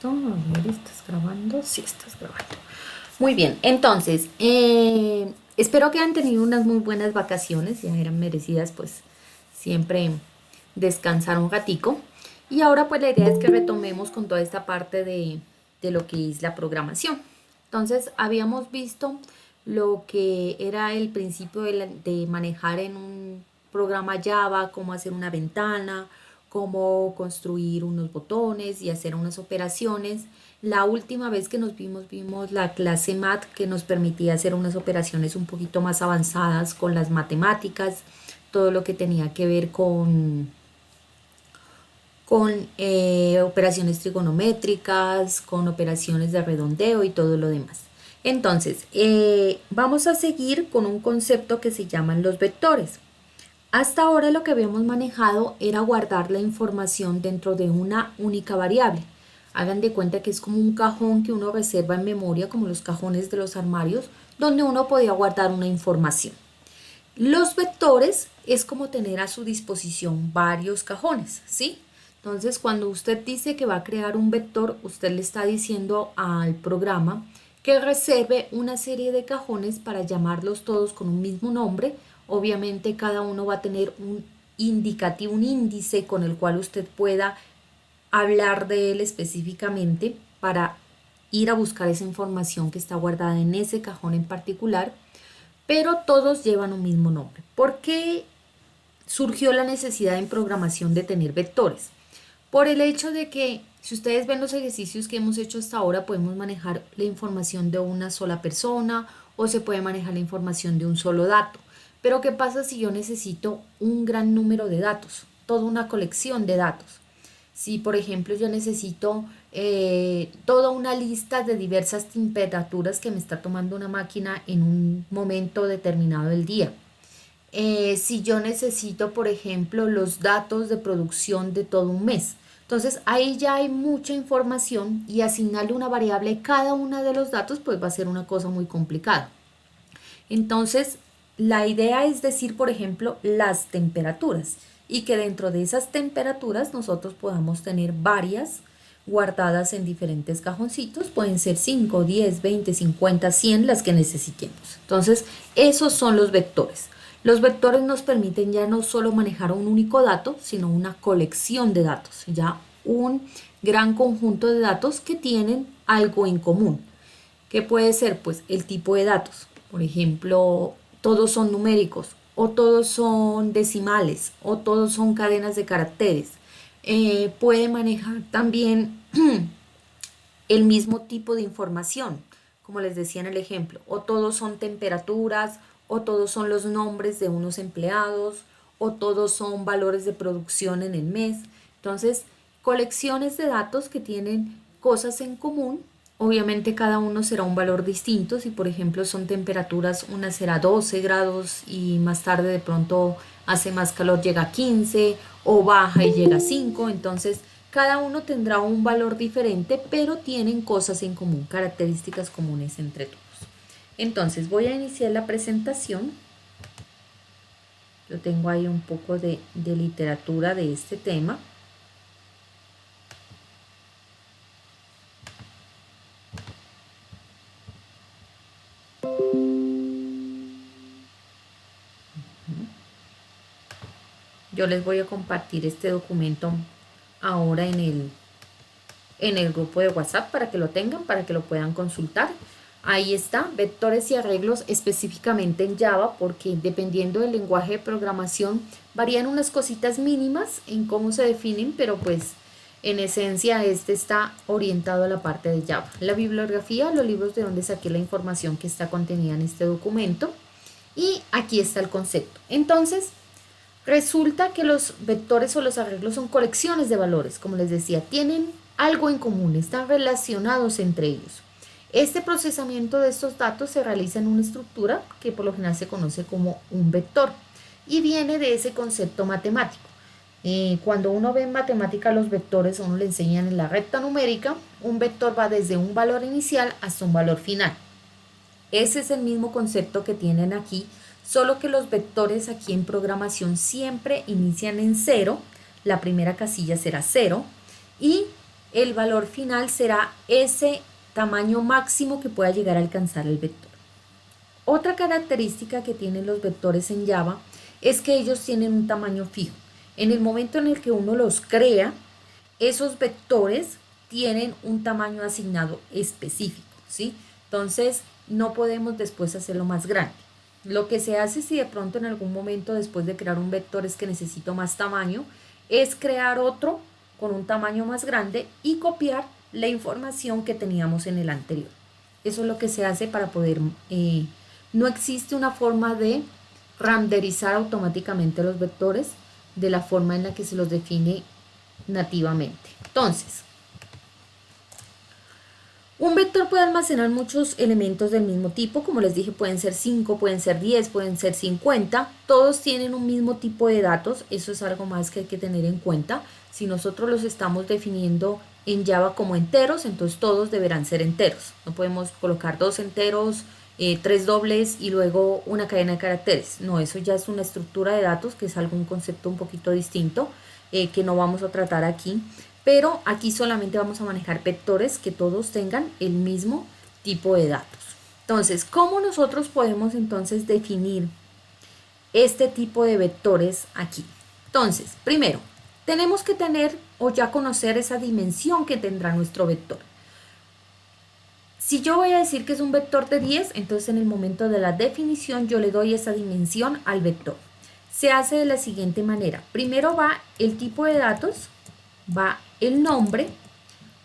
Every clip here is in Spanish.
Listo, a ver, ¿estás grabando? Sí, estás grabando. Muy bien, entonces, espero que hayan tenido unas muy buenas vacaciones, ya eran merecidas, pues siempre descansar un ratico. Y ahora pues la idea es que retomemos con toda esta parte de lo que es la programación. Entonces, habíamos visto lo que era el principio de manejar en un programa Java, cómo hacer una ventana, cómo construir unos botones y hacer unas operaciones. La última vez que nos vimos la clase MAT que nos permitía hacer unas operaciones un poquito más avanzadas con las matemáticas, todo lo que tenía que ver con operaciones trigonométricas, con operaciones de redondeo y todo lo demás. Entonces, vamos a seguir con un concepto que se llaman los vectores. Hasta ahora lo que habíamos manejado era guardar la información dentro de una única variable. Hagan de cuenta que es como un cajón que uno reserva en memoria, como los cajones de los armarios, donde uno podía guardar una información. Los vectores es como tener a su disposición varios cajones, ¿sí? Entonces, cuando usted dice que va a crear un vector, usted le está diciendo al programa que reserve una serie de cajones para llamarlos todos con un mismo nombre. Obviamente, cada uno va a tener un indicativo, un índice con el cual usted pueda hablar de él específicamente para ir a buscar esa información que está guardada en ese cajón en particular, pero todos llevan un mismo nombre. ¿Por qué surgió la necesidad en programación de tener vectores? Por el hecho de que, si ustedes ven los ejercicios que hemos hecho hasta ahora, podemos manejar la información de una sola persona o se puede manejar la información de un solo dato. Pero ¿qué pasa si yo necesito un gran número de datos? Toda una colección de datos. Si, por ejemplo, yo necesito toda una lista de diversas temperaturas que me está tomando una máquina en un momento determinado del día. Si yo necesito, por ejemplo, los datos de producción de todo un mes. Entonces ahí ya hay mucha información y asignarle una variable a cada uno de los datos pues va a ser una cosa muy complicada. Entonces la idea es decir, por ejemplo, las temperaturas y que dentro de esas temperaturas nosotros podamos tener varias guardadas en diferentes cajoncitos. Pueden ser 5, 10, 20, 50, 100 las que necesitemos. Entonces esos son los vectores. Los vectores nos permiten ya no solo manejar un único dato, sino una colección de datos, ya un gran conjunto de datos que tienen algo en común. ¿Qué puede ser? Pues el tipo de datos. Por ejemplo, todos son numéricos, o todos son decimales, o todos son cadenas de caracteres. Puede manejar también el mismo tipo de información, como les decía en el ejemplo, o todos son temperaturas, o todos son los nombres de unos empleados, o todos son valores de producción en el mes. Entonces, colecciones de datos que tienen cosas en común. Obviamente cada uno será un valor distinto. Si por ejemplo son temperaturas, una será 12 grados y más tarde de pronto hace más calor, llega a 15 o baja y llega a 5. Entonces cada uno tendrá un valor diferente, pero tienen cosas en común, características comunes entre todos. Entonces voy a iniciar la presentación. Yo tengo ahí un poco de literatura de este tema. Yo les voy a compartir este documento ahora en el grupo de WhatsApp para que lo tengan, para que lo puedan consultar. Ahí está, vectores y arreglos específicamente en Java, porque dependiendo del lenguaje de programación varían unas cositas mínimas en cómo se definen, pero pues en esencia este está orientado a la parte de Java. La bibliografía, los libros de donde saqué la información que está contenida en este documento, y aquí está el concepto. Entonces, resulta que los vectores o los arreglos son colecciones de valores, como les decía, tienen algo en común, están relacionados entre ellos. Este procesamiento de estos datos se realiza en una estructura que por lo general se conoce como un vector y viene de ese concepto matemático. Cuando uno ve en matemática los vectores, uno le enseñan en la recta numérica, un vector va desde un valor inicial hasta un valor final. Ese es el mismo concepto que tienen aquí, solo que los vectores aquí en programación siempre inician en cero, la primera casilla será cero y el valor final será ese tamaño máximo que pueda llegar a alcanzar el vector. Otra característica que tienen los vectores en Java es que ellos tienen un tamaño fijo. En el momento en el que uno los crea, esos vectores tienen un tamaño asignado específico, ¿sí? Entonces, no podemos después hacerlo más grande. Lo que se hace si de pronto en algún momento después de crear un vector es que necesito más tamaño, es crear otro con un tamaño más grande y copiar la información que teníamos en el anterior. Eso es lo que se hace para poder... no existe una forma de renderizar automáticamente los vectores de la forma en la que se los define nativamente. Entonces, un vector puede almacenar muchos elementos del mismo tipo, como les dije, pueden ser 5, pueden ser 10, pueden ser 50, todos tienen un mismo tipo de datos, eso es algo más que hay que tener en cuenta. Si nosotros los estamos definiendo en Java como enteros, entonces todos deberán ser enteros, no podemos colocar 2 enteros, 3 dobles y luego una cadena de caracteres, no, eso ya es una estructura de datos que es algún concepto un poquito distinto que no vamos a tratar aquí. Pero aquí solamente vamos a manejar vectores que todos tengan el mismo tipo de datos. Entonces, ¿cómo nosotros podemos entonces definir este tipo de vectores aquí? Entonces, primero, tenemos que tener o ya conocer esa dimensión que tendrá nuestro vector. Si yo voy a decir que es un vector de 10, entonces en el momento de la definición yo le doy esa dimensión al vector. Se hace de la siguiente manera. Primero va el tipo de datos, va el nombre,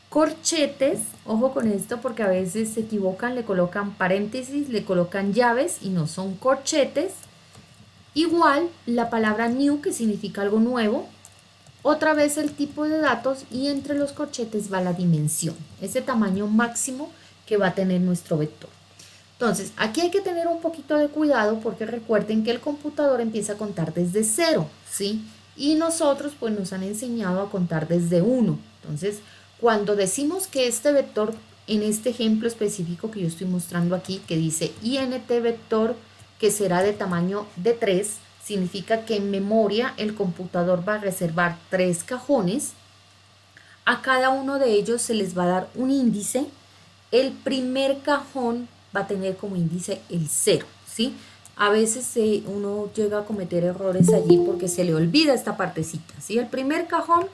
corchetes, ojo con esto porque a veces se equivocan, le colocan paréntesis, le colocan llaves y no son corchetes, igual la palabra new que significa algo nuevo, otra vez el tipo de datos y entre los corchetes va la dimensión, ese tamaño máximo que va a tener nuestro vector. Entonces, aquí hay que tener un poquito de cuidado porque recuerden que el computador empieza a contar desde 0, ¿sí? Y nosotros pues nos han enseñado a contar desde 1. Entonces, cuando decimos que este vector, en este ejemplo específico que yo estoy mostrando aquí, que dice int vector, que será de tamaño de 3, significa que en memoria el computador va a reservar 3 cajones. A cada uno de ellos se les va a dar un índice. El primer cajón va a tener como índice el 0, ¿sí? A veces uno llega a cometer errores allí porque se le olvida esta partecita, ¿sí? El primer cajón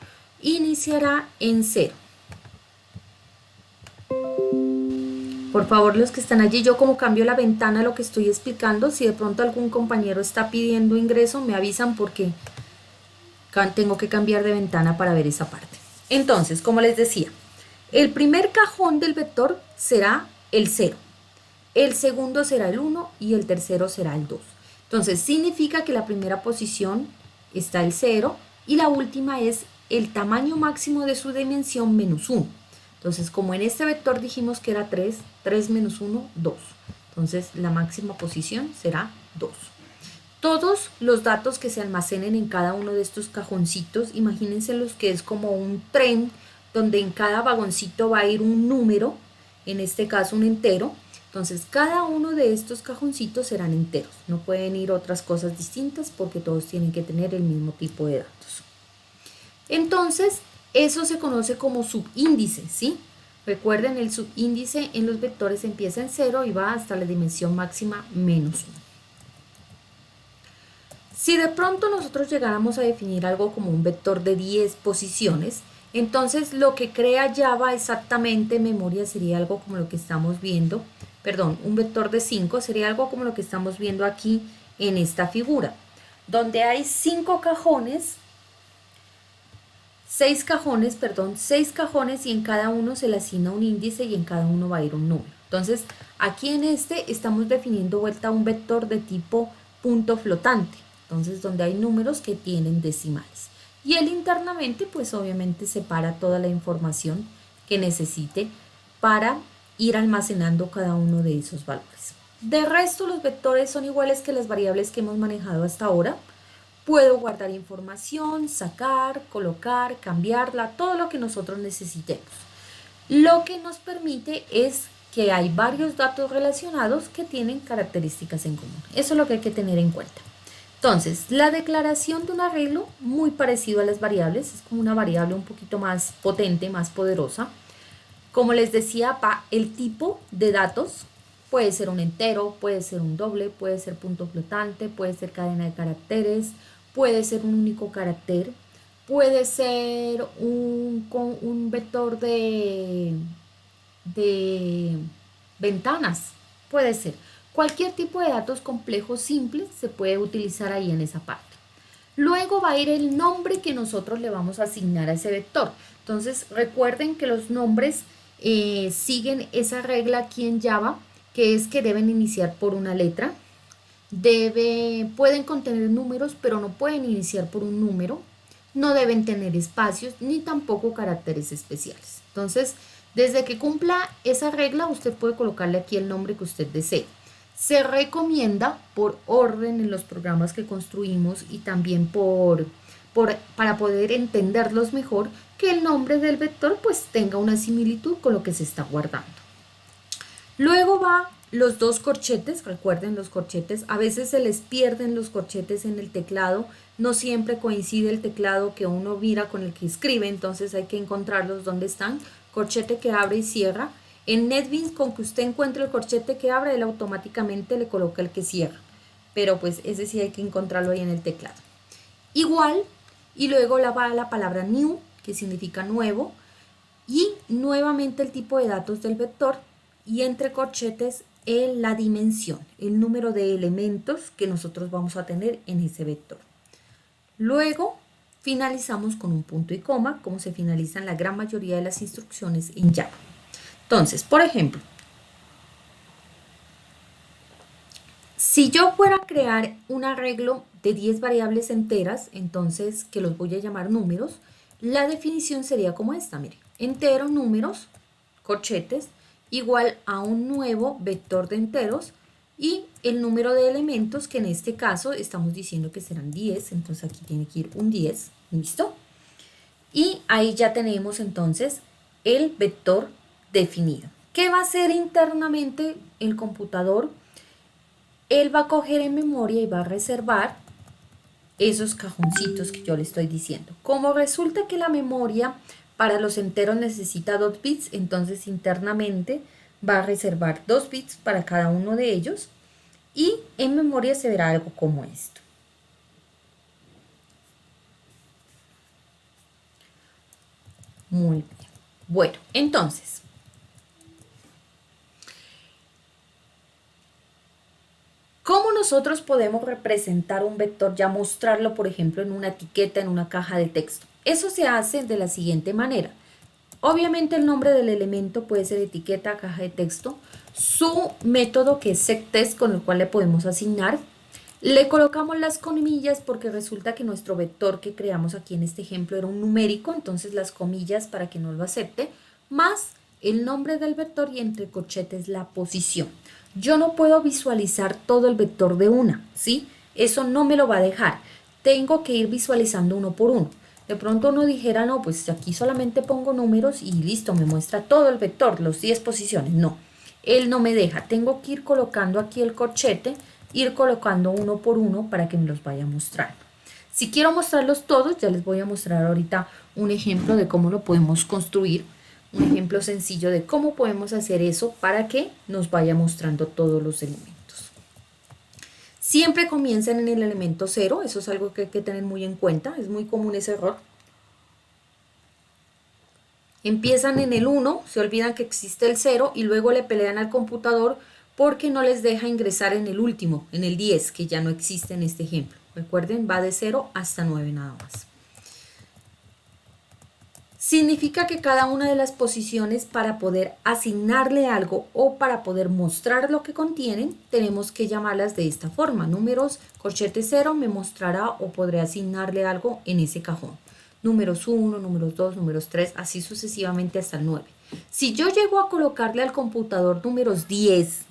iniciará en 0. Por favor, los que están allí, yo como cambio la ventana lo que estoy explicando, si de pronto algún compañero está pidiendo ingreso, me avisan porque tengo que cambiar de ventana para ver esa parte. Entonces, como les decía, el primer cajón del vector será el 0. El segundo será el 1 y el tercero será el 2. Entonces significa que la primera posición está el 0 y la última es el tamaño máximo de su dimensión menos 1. Entonces como en este vector dijimos que era 3, 3 menos 1, 2. Entonces la máxima posición será 2. Todos los datos que se almacenen en cada uno de estos cajoncitos, imagínense los que es como un tren donde en cada vagoncito va a ir un número, en este caso un entero. Entonces, cada uno de estos cajoncitos serán enteros. No pueden ir otras cosas distintas porque todos tienen que tener el mismo tipo de datos. Entonces, eso se conoce como subíndice, ¿sí? Recuerden, el subíndice en los vectores empieza en 0 y va hasta la dimensión máxima menos 1. Si de pronto nosotros llegáramos a definir algo como un vector de 10 posiciones, entonces lo que crea Java exactamente en memoria sería algo como lo que estamos viendo. Perdón, un vector de 5 sería algo como lo que estamos viendo aquí en esta figura, donde hay 5 cajones, 6 cajones y en cada uno se le asigna un índice y en cada uno va a ir un número. Entonces, aquí en este estamos definiendo vuelta un vector de tipo punto flotante, entonces donde hay números que tienen decimales. Y él internamente, pues obviamente separa toda la información que necesite para ir almacenando cada uno de esos valores. De resto, los vectores son iguales que las variables que hemos manejado hasta ahora. Puedo guardar información, sacar, colocar, cambiarla, todo lo que nosotros necesitemos. Lo que nos permite es que hay varios datos relacionados que tienen características en común. Eso es lo que hay que tener en cuenta. Entonces, la declaración de un arreglo, muy parecido a las variables, es como una variable un poquito más potente, más poderosa. Como les decía, el tipo de datos puede ser un entero, puede ser un doble, puede ser punto flotante, puede ser cadena de caracteres, puede ser un único carácter, puede ser un vector de ventanas, puede ser. Cualquier tipo de datos complejos simples se puede utilizar ahí en esa parte. Luego va a ir el nombre que nosotros le vamos a asignar a ese vector. Entonces recuerden que los nombres siguen esa regla aquí en Java, que es que deben iniciar por una letra. Pueden contener números, pero no pueden iniciar por un número. No deben tener espacios ni tampoco caracteres especiales. Entonces, desde que cumpla esa regla, usted puede colocarle aquí el nombre que usted desee. Se recomienda por orden en los programas que construimos y también para poder entenderlos mejor, que el nombre del vector pues tenga una similitud con lo que se está guardando. Luego va los dos corchetes, recuerden los corchetes, a veces se les pierden los corchetes en el teclado, no siempre coincide el teclado que uno mira con el que escribe, entonces hay que encontrarlos donde están. Corchete que abre y cierra. En NetBeans, con que usted encuentre el corchete que abre, él automáticamente le coloca el que cierra, pero pues ese sí hay que encontrarlo ahí en el teclado. Igual, y luego va la palabra new, que significa nuevo, y nuevamente el tipo de datos del vector, y entre corchetes la dimensión, el número de elementos que nosotros vamos a tener en ese vector. Luego finalizamos con un punto y coma, como se finalizan la gran mayoría de las instrucciones en Java. Entonces, por ejemplo, si yo fuera a crear un arreglo de 10 variables enteras, entonces que los voy a llamar números, la definición sería como esta, mire, entero, números, corchetes, igual a un nuevo vector de enteros y el número de elementos, que en este caso estamos diciendo que serán 10, entonces aquí tiene que ir un 10, ¿listo? Y ahí ya tenemos entonces el vector definido. ¿Qué va a hacer internamente el computador? Él va a coger en memoria y va a reservar esos cajoncitos que yo le estoy diciendo. Como resulta que la memoria para los enteros necesita 2 bits, entonces internamente va a reservar 2 bits para cada uno de ellos y en memoria se verá algo como esto. Muy bien. Bueno, entonces, ¿cómo nosotros podemos representar un vector, ya mostrarlo, por ejemplo, en una etiqueta, en una caja de texto? Eso se hace de la siguiente manera. Obviamente el nombre del elemento puede ser etiqueta, caja de texto, su método que es sectest, con el cual le podemos asignar. Le colocamos las comillas porque resulta que nuestro vector que creamos aquí en este ejemplo era un numérico, entonces las comillas para que no lo acepte, más el nombre del vector y entre corchetes la posición. Yo no puedo visualizar todo el vector de una, ¿sí? Eso no me lo va a dejar. Tengo que ir visualizando uno por uno. De pronto uno dijera, no, pues aquí solamente pongo números y listo, me muestra todo el vector, los 10 posiciones. No, él no me deja. Tengo que ir colocando aquí el corchete, ir colocando uno por uno para que me los vaya mostrando. Si quiero mostrarlos todos, ya les voy a mostrar ahorita un ejemplo de cómo lo podemos construir. Un ejemplo sencillo de cómo podemos hacer eso para que nos vaya mostrando todos los elementos. Siempre comienzan en el elemento 0, eso es algo que hay que tener muy en cuenta, es muy común ese error. Empiezan en el 1, se olvidan que existe el 0 y luego le pelean al computador porque no les deja ingresar en el último, en el 10, que ya no existe en este ejemplo. Recuerden, va de 0 hasta 9 nada más. Significa que cada una de las posiciones, para poder asignarle algo o para poder mostrar lo que contienen, tenemos que llamarlas de esta forma. Números, corchete 0 me mostrará o podré asignarle algo en ese cajón. Números 1, números 2, números 3, así sucesivamente hasta el 9. Si yo llego a colocarle al computador números 10,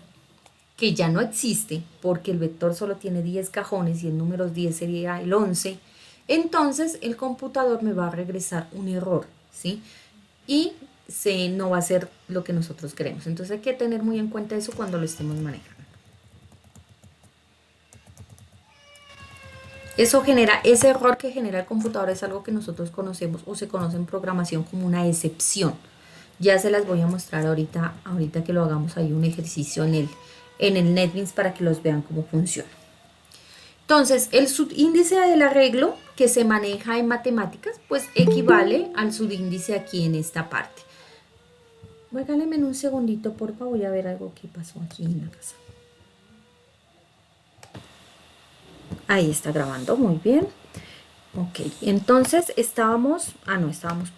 que ya no existe, porque el vector solo tiene 10 cajones y el número 10 sería el 11, entonces el computador me va a regresar un error, ¿sí? Y no va a ser lo que nosotros queremos. Entonces hay que tener muy en cuenta eso cuando lo estemos manejando. Eso genera, ese error que genera el computador es algo que nosotros conocemos o se conoce en programación como una excepción. Ya se las voy a mostrar ahorita que lo hagamos ahí un ejercicio en el NetBeans para que los vean cómo funciona. Entonces, el subíndice del arreglo que se maneja en matemáticas, pues equivale al subíndice aquí en esta parte. Regálenme un segundito, por favor, voy a ver algo que pasó aquí en la casa. Ahí está grabando, muy bien. Ok, entonces estábamos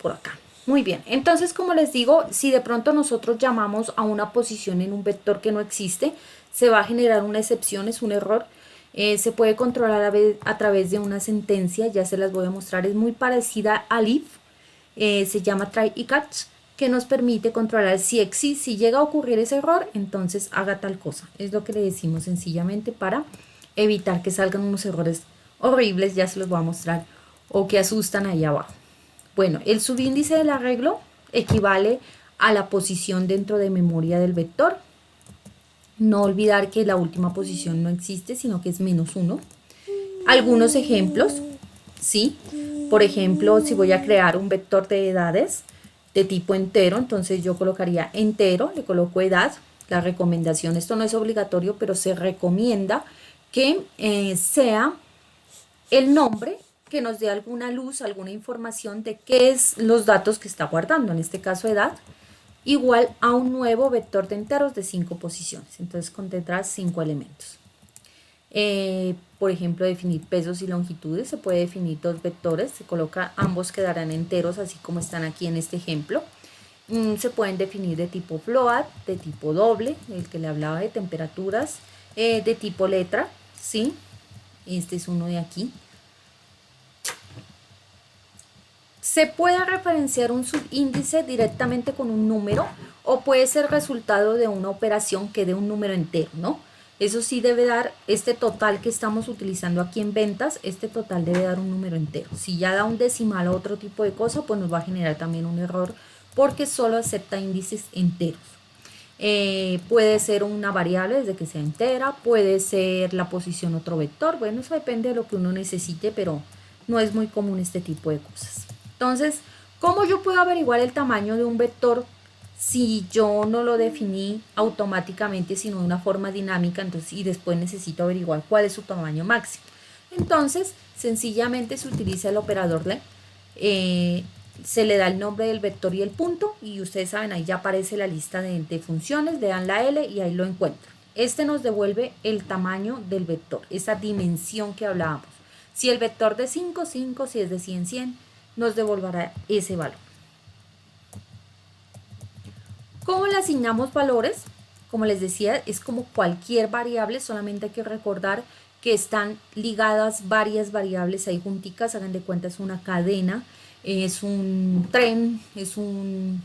por acá. Muy bien, entonces como les digo, si de pronto nosotros llamamos a una posición en un vector que no existe, se va a generar una excepción, es un error. Se puede controlar a través de una sentencia, ya se las voy a mostrar, es muy parecida al if, se llama try y catch, que nos permite controlar si existe, si llega a ocurrir ese error, entonces haga tal cosa. Es lo que le decimos sencillamente para evitar que salgan unos errores horribles, ya se los voy a mostrar, o que asustan ahí abajo. Bueno, el subíndice del arreglo equivale a la posición dentro de memoria del vector. No olvidar que la última posición no existe, sino que es -1. Algunos ejemplos, ¿sí? Por ejemplo, si voy a crear un vector de edades de tipo entero, entonces yo colocaría entero, le coloco edad. La recomendación, esto no es obligatorio, pero se recomienda que sea el nombre que nos dé alguna luz, alguna información de qué es los datos que está guardando, en este caso edad, igual a un nuevo vector de enteros de 5 posiciones. Entonces contendrá 5 elementos. Por ejemplo, definir pesos y longitudes, se puede definir 2 vectores, se coloca, ambos quedarán enteros, así como están aquí en este ejemplo. Se pueden definir de tipo float, de tipo doble, el que le hablaba de temperaturas, de tipo letra, ¿sí? Este es uno de aquí. Se puede referenciar un subíndice directamente con un número o puede ser resultado de una operación que dé un número entero, ¿no? Eso sí debe dar, este total que estamos utilizando aquí en ventas, este total debe dar un número entero. Si ya da un decimal o otro tipo de cosa, pues nos va a generar también un error porque solo acepta índices enteros. Puede ser una variable desde que sea entera, puede ser la posición otro vector, bueno, eso depende de lo que uno necesite, pero no es muy común este tipo de cosas. Entonces, ¿cómo yo puedo averiguar el tamaño de un vector si yo no lo definí automáticamente, sino de una forma dinámica, entonces, y después necesito averiguar cuál es su tamaño máximo? Entonces, sencillamente se utiliza el operador len, se le da el nombre del vector y el punto, y ustedes saben, ahí ya aparece la lista de funciones, le dan la L y ahí lo encuentran. Este nos devuelve el tamaño del vector, esa dimensión que hablábamos. Si el vector de 5, 5, si es de 100, 100, nos devolverá ese valor. ¿Cómo le asignamos valores? Como les decía, es como cualquier variable, solamente hay que recordar que están ligadas varias variables ahí junticas, hagan de cuenta, es una cadena, es un tren, es un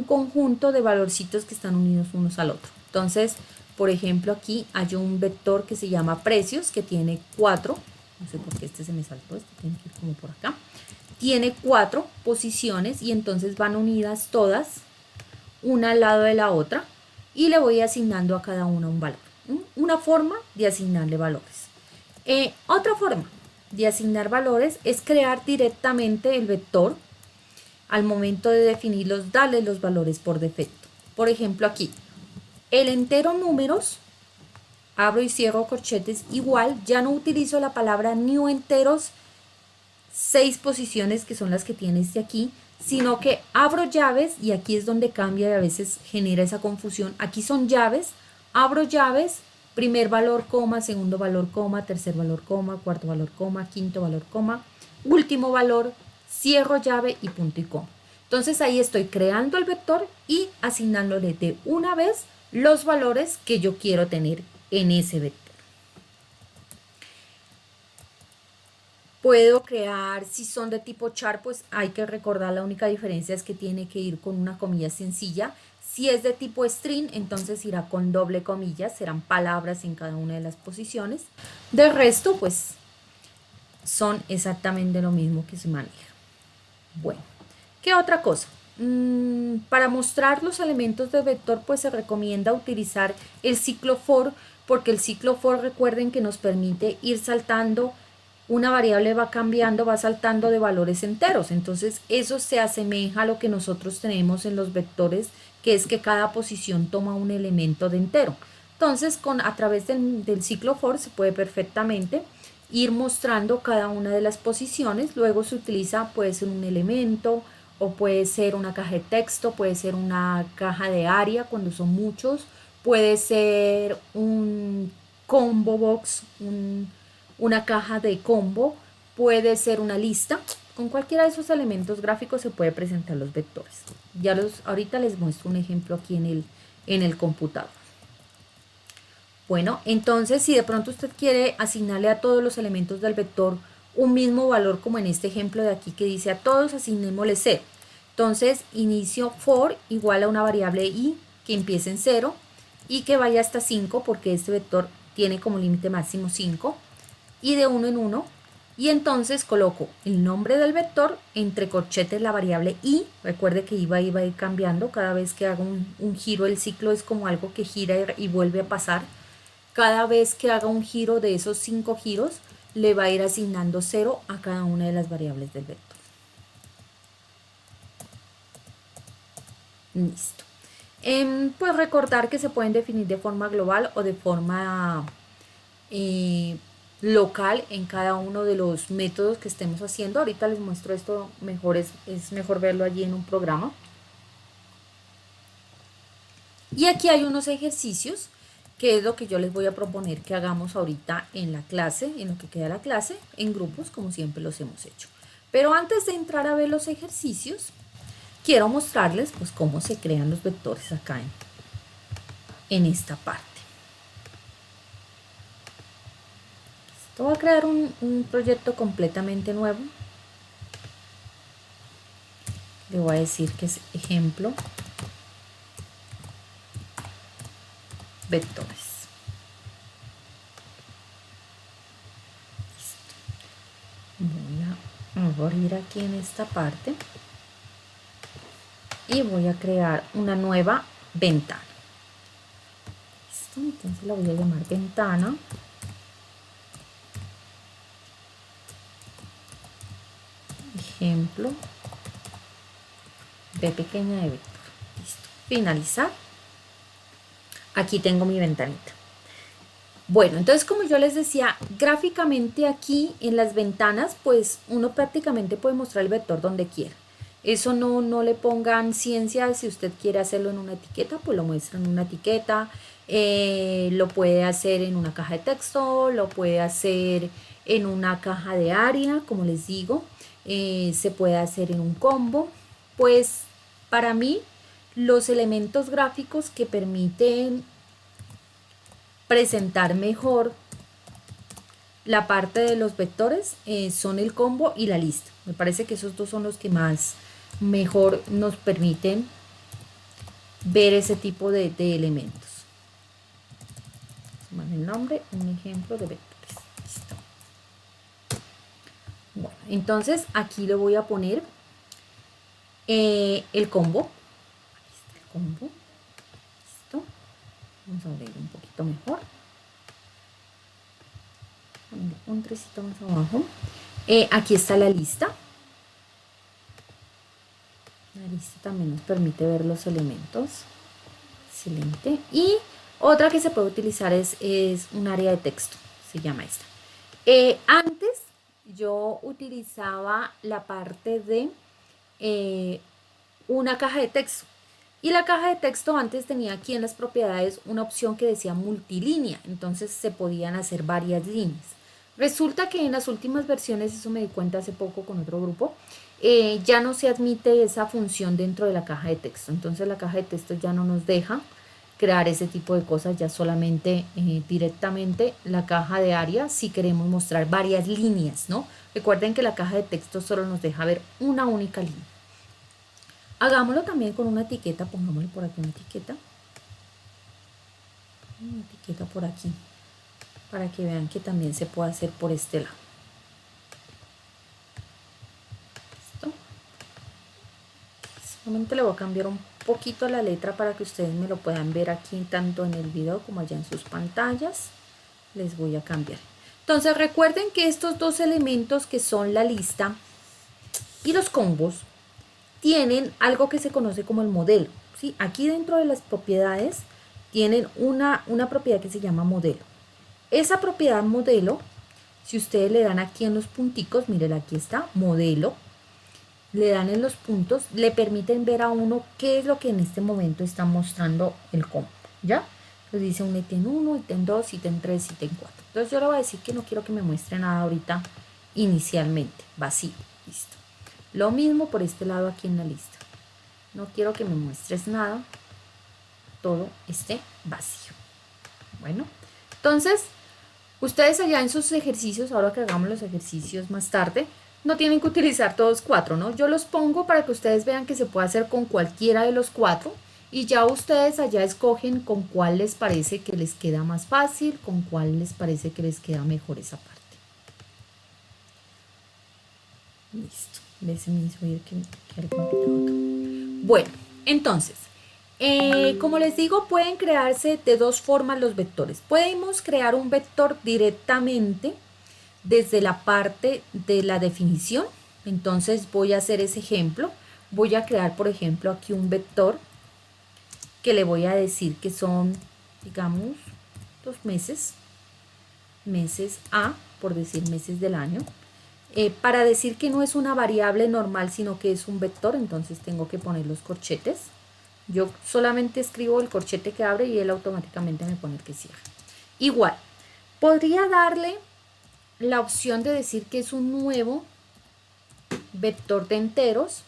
conjunto de valorcitos que están unidos unos al otro. Entonces, por ejemplo, aquí hay un vector que se llama precios, que tiene 4, no sé por qué este se me saltó, este tiene que ir como por acá, tiene 4 posiciones y entonces van unidas todas, una al lado de la otra, y le voy asignando a cada una un valor. Una forma de asignarle valores. Otra forma de asignar valores es crear directamente el vector. Al momento de definirlos, darle los valores por defecto. Por ejemplo, aquí, el entero números, abro y cierro corchetes, igual, ya no utilizo la palabra new enteros, 6 posiciones que son las que tiene este aquí, sino que abro llaves y aquí es donde cambia y a veces genera esa confusión. Aquí son llaves, abro llaves, primer valor, coma, segundo valor, coma, tercer valor, coma, cuarto valor, coma, quinto valor, coma, último valor, cierro llave y punto y coma. Entonces ahí estoy creando el vector y asignándole de una vez los valores que yo quiero tener en ese vector. Puedo crear, si son de tipo char, pues hay que recordar, la única diferencia es que tiene que ir con una comilla sencilla. Si es de tipo string, entonces irá con doble comilla, serán palabras en cada una de las posiciones. De resto, pues son exactamente lo mismo que se maneja. Bueno, ¿qué otra cosa? Para mostrar los elementos de vector, pues se recomienda utilizar el ciclo for, porque el ciclo for, recuerden que nos permite ir saltando una variable va cambiando, va saltando de valores enteros. Entonces eso se asemeja a lo que nosotros tenemos en los vectores, que es que cada posición toma un elemento de entero. Entonces a través del ciclo for se puede perfectamente ir mostrando cada una de las posiciones. Luego se utiliza, puede ser un elemento o puede ser una caja de texto, puede ser una caja de área cuando son muchos, puede ser un combo box, una caja de combo, puede ser una lista. Con cualquiera de esos elementos gráficos se puede presentar los vectores. Ahorita les muestro un ejemplo aquí en el computador. Bueno, entonces si de pronto usted quiere asignarle a todos los elementos del vector un mismo valor, como en este ejemplo de aquí que dice a todos asignémosle 0. Entonces inicio for igual a una variable i que empiece en 0 y que vaya hasta 5 porque este vector tiene como límite máximo 5 y de 1 en 1. Y entonces coloco el nombre del vector entre corchetes la variable i. Recuerde que i va a ir cambiando cada vez que haga un giro. El ciclo es como algo que gira y vuelve a pasar. Cada vez que haga un giro de esos 5 giros, le va a ir asignando 0 a cada una de las variables del vector. Listo. Pues recordar que se pueden definir de forma global o de forma local en cada uno de los métodos que estemos haciendo. Ahorita les muestro esto mejor, es mejor verlo allí en un programa. Y aquí hay unos ejercicios que es lo que yo les voy a proponer que hagamos ahorita en la clase, en lo que queda la clase, en grupos, como siempre los hemos hecho. Pero antes de entrar a ver los ejercicios, quiero mostrarles pues cómo se crean los vectores acá en esta parte. Esto va a crear un proyecto completamente nuevo. Le voy a decir que es ejemplo vectores. Voy a abrir aquí en esta parte y voy a crear una nueva ventana. ¿Listo? Entonces la voy a llamar ventana. Ejemplo B pequeña de vector. Listo. Finalizar. Aquí tengo mi ventanita. Bueno, entonces como yo les decía, gráficamente aquí en las ventanas, pues uno prácticamente puede mostrar el vector donde quiera. Eso no le pongan ciencia. Si usted quiere hacerlo en una etiqueta, pues lo muestra en una etiqueta. Lo puede hacer en una caja de texto, lo puede hacer en una caja de área, como les digo. Se puede hacer en un combo. Pues para mí los elementos gráficos que permiten presentar mejor la parte de los vectores son el combo y la lista. Me parece que esos dos son los que más mejor nos permiten ver ese tipo de elementos. Suman el nombre, un ejemplo de vectores. Listo. Bueno, entonces aquí le voy a poner el combo. El combo. Listo. Vamos a abrir un poquito mejor. Un trecito más abajo. Aquí está la lista. La lista también nos permite ver los elementos. Excelente. Y otra que se puede utilizar es un área de texto. Se llama esta. Antes yo utilizaba la parte de una caja de texto. Y la caja de texto antes tenía aquí en las propiedades una opción que decía multilínea. Entonces se podían hacer varias líneas. Resulta que en las últimas versiones, eso me di cuenta hace poco con otro grupo, ya no se admite esa función dentro de la caja de texto. Entonces la caja de texto ya no nos deja crear ese tipo de cosas, ya solamente directamente la caja de área si queremos mostrar varias líneas, ¿no? Recuerden que la caja de texto solo nos deja ver una única línea. Hagámoslo también con una etiqueta, pongámosle por aquí una etiqueta por aquí, para que vean que también se puede hacer por este lado. ¿Listo? Solamente le voy a cambiar un poquito la letra para que ustedes me lo puedan ver aquí tanto en el video como allá en sus pantallas. Les voy a cambiar. Entonces recuerden que estos dos elementos que son la lista y los combos tienen algo que se conoce como el modelo, ¿sí? Aquí dentro de las propiedades tienen una propiedad que se llama modelo. Esa propiedad modelo, si ustedes le dan aquí en los punticos, miren aquí está, modelo, le dan en los puntos, le permiten ver a uno qué es lo que en este momento está mostrando el combo, ¿ya? Entonces dice un ítem 1, ítem 2, ítem 3, ítem 4. Entonces yo le voy a decir que no quiero que me muestre nada ahorita inicialmente, vacío, listo. Lo mismo por este lado aquí en la lista. No quiero que me muestres nada, todo esté vacío. Bueno, entonces ustedes allá en sus ejercicios, ahora que hagamos los ejercicios más tarde, no tienen que utilizar todos cuatro, ¿no? Yo los pongo para que ustedes vean que se puede hacer con cualquiera de los cuatro y ya ustedes allá escogen con cuál les parece que les queda más fácil, con cuál les parece que les queda mejor esa parte. Listo. Déjenme subir que algo acá. Bueno, entonces, como les digo, pueden crearse de dos formas los vectores. Podemos crear un vector directamente desde la parte de la definición. Entonces voy a hacer ese ejemplo. Voy a crear, por ejemplo, aquí un vector que le voy a decir que son, digamos, 2 meses. Meses A, por decir meses del año. Para decir que no es una variable normal, sino que es un vector, entonces tengo que poner los corchetes. Yo solamente escribo el corchete que abre y él automáticamente me pone el que cierra. Igual, podría darle la opción de decir que es un nuevo vector de enteros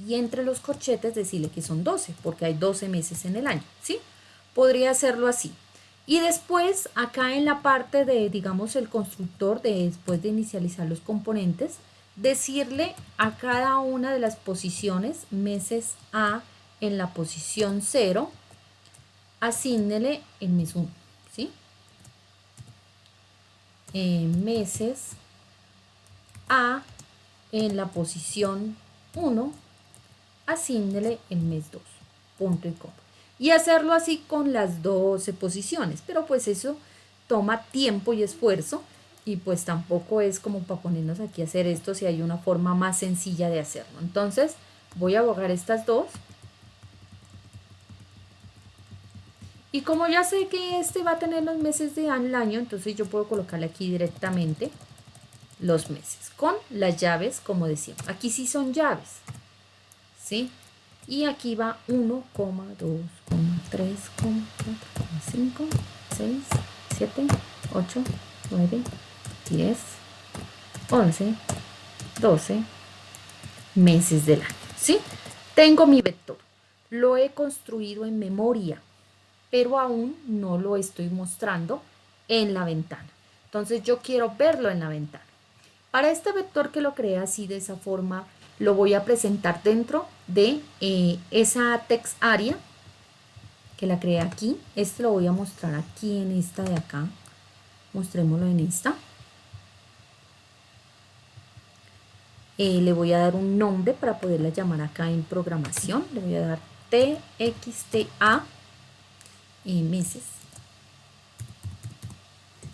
y entre los corchetes decirle que son 12, porque hay 12 meses en el año, ¿sí? Podría hacerlo así. Y después, acá en la parte de, digamos, el constructor, después de inicializar los componentes, decirle a cada una de las posiciones, meses A en la posición 0, asígnele el mes 1, ¿sí? Meses A en la posición 1, asígnele el mes 2, punto y coma. Y hacerlo así con las 12 posiciones, pero pues eso toma tiempo y esfuerzo y pues tampoco es como para ponernos aquí a hacer esto si hay una forma más sencilla de hacerlo. Entonces voy a borrar estas dos. Y como ya sé que este va a tener los meses del año, entonces yo puedo colocarle aquí directamente los meses con las llaves, como decíamos. Aquí sí son llaves, ¿sí? Y aquí va 1, 2, 3, 4, 5, 6, 7, 8, 9, 10, 11, 12 meses del año, ¿sí? Tengo mi vector. Lo he construido en memoria, pero aún no lo estoy mostrando en la ventana. Entonces yo quiero verlo en la ventana. Para este vector que lo creé así de esa forma, lo voy a presentar dentro de esa text area que la creé aquí. Este lo voy a mostrar aquí en esta de acá. Mostrémoslo en esta. Le voy a dar un nombre para poderla llamar acá en programación. Le voy a dar TXTA meses.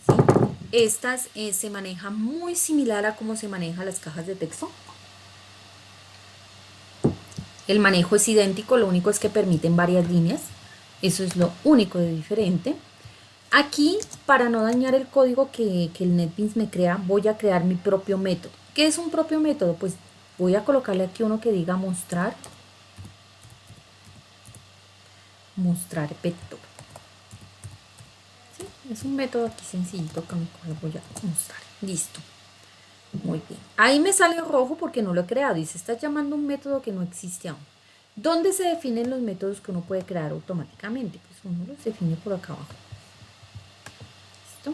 ¿Sí? Estas se manejan muy similar a cómo se manejan las cajas de texto. El manejo es idéntico, lo único es que permiten varias líneas. Eso es lo único de diferente. Aquí, para no dañar el código que el NetBeans me crea, voy a crear mi propio método. ¿Qué es un propio método? Pues voy a colocarle aquí uno que diga mostrar vector. ¿Sí? Es un método aquí sencillito con el cual voy a mostrar. Listo. Muy bien. Ahí me sale rojo porque no lo he creado y se está llamando un método que no existe aún. ¿Dónde se definen los métodos que uno puede crear automáticamente? Pues uno los define por acá abajo. ¿Listo?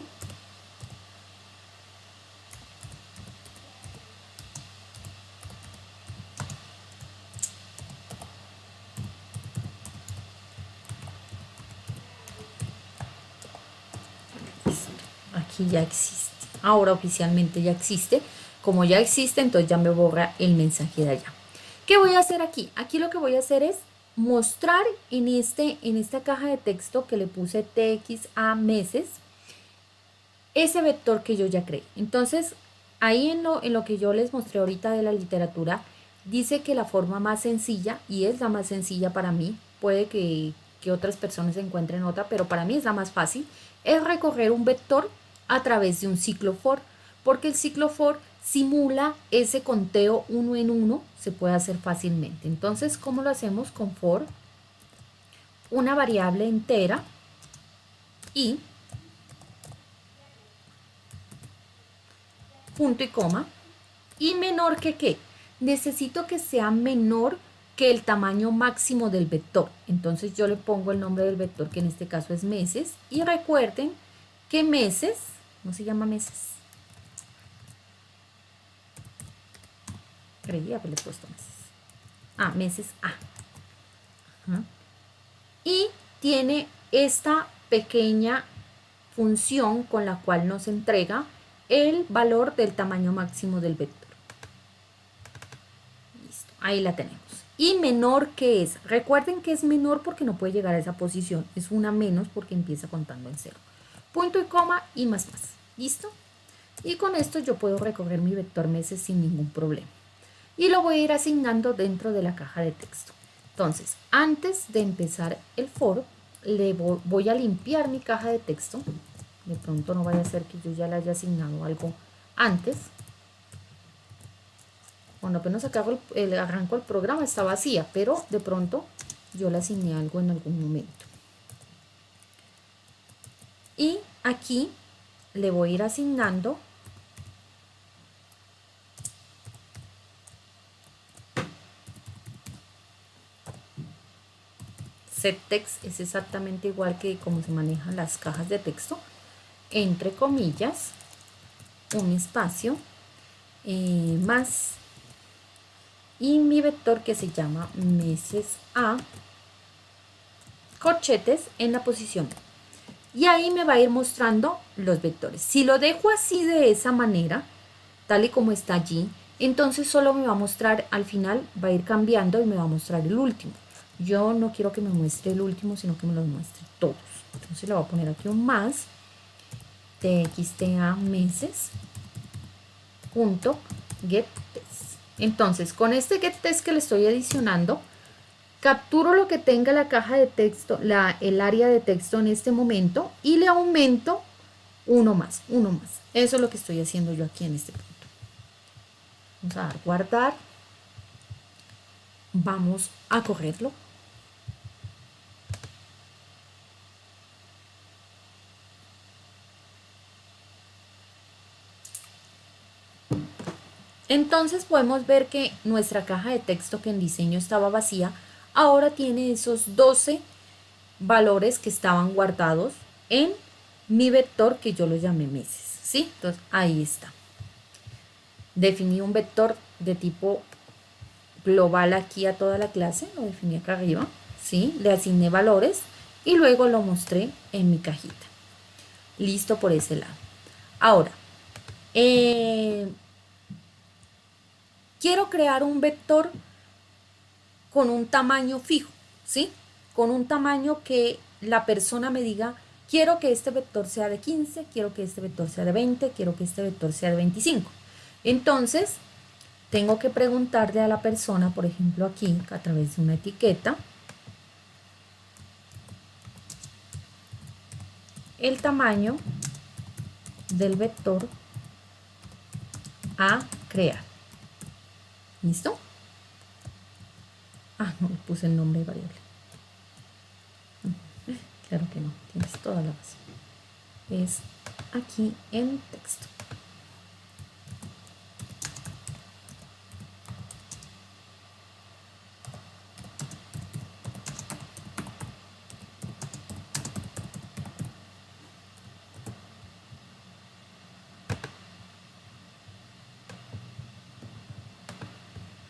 Listo. Aquí ya existe. Ahora oficialmente ya existe. Como ya existe, entonces ya me borra el mensaje de allá. ¿Qué voy a hacer aquí? Aquí lo que voy a hacer es mostrar en esta caja de texto que le puse TXA meses, ese vector que yo ya creé. Entonces, ahí en lo que yo les mostré ahorita de la literatura, dice que la forma más sencilla, y es la más sencilla para mí, puede que otras personas encuentren otra, pero para mí es la más fácil, es recorrer un vector a través de un ciclo for, porque el ciclo for simula ese conteo uno en uno, se puede hacer fácilmente. Entonces, ¿cómo lo hacemos con for? Una variable entera y punto y coma, y menor que qué. Necesito que sea menor que el tamaño máximo del vector. Entonces yo le pongo el nombre del vector, que en este caso es meses, y recuerden que meses, no se llama meses, creía que le he puesto meses. Meses A. Ajá. Y tiene esta pequeña función con la cual nos entrega el valor del tamaño máximo del vector. Listo, ahí la tenemos. Y menor que es. Recuerden que es menor porque no puede llegar a esa posición. Es una menos porque empieza contando en cero. Punto y coma y más más. ¿Listo? Y con esto yo puedo recorrer mi vector meses sin ningún problema. Y lo voy a ir asignando dentro de la caja de texto. Entonces, antes de empezar el for, voy a limpiar mi caja de texto. De pronto no vaya a ser que yo ya le haya asignado algo antes. Cuando apenas arranco el programa está vacía, pero de pronto yo le asigné algo en algún momento. Y aquí le voy a ir asignando setText, es exactamente igual que como se manejan las cajas de texto, entre comillas, un espacio, más, y mi vector que se llama meses A, corchetes en la posición. Y ahí me va a ir mostrando los vectores. Si lo dejo así de esa manera, tal y como está allí, entonces solo me va a mostrar al final, va a ir cambiando y me va a mostrar el último. Yo no quiero que me muestre el último, sino que me los muestre todos. Entonces le voy a poner aquí un más, txta meses, punto getText. Entonces, con este getText que le estoy adicionando, capturo lo que tenga la caja de texto, el área de texto en este momento, y le aumento uno más, uno más. Eso es lo que estoy haciendo yo aquí en este punto. Vamos a dar guardar. Vamos a correrlo. Entonces podemos ver que nuestra caja de texto, que en diseño estaba vacía, ahora tiene esos 12 valores que estaban guardados en mi vector, que yo lo llamé meses, ¿sí? Entonces ahí está. Definí un vector de tipo global aquí a toda la clase, lo definí acá arriba, ¿sí? Le asigné valores y luego lo mostré en mi cajita. Listo por ese lado. Ahora, quiero crear un vector con un tamaño fijo, ¿sí? Con un tamaño que la persona me diga, quiero que este vector sea de 15, quiero que este vector sea de 20, quiero que este vector sea de 25. Entonces, tengo que preguntarle a la persona, por ejemplo aquí, a través de una etiqueta, el tamaño del vector a crear. ¿Listo? No le puse el nombre de variable. Claro que no, tienes toda la razón. Es aquí en texto.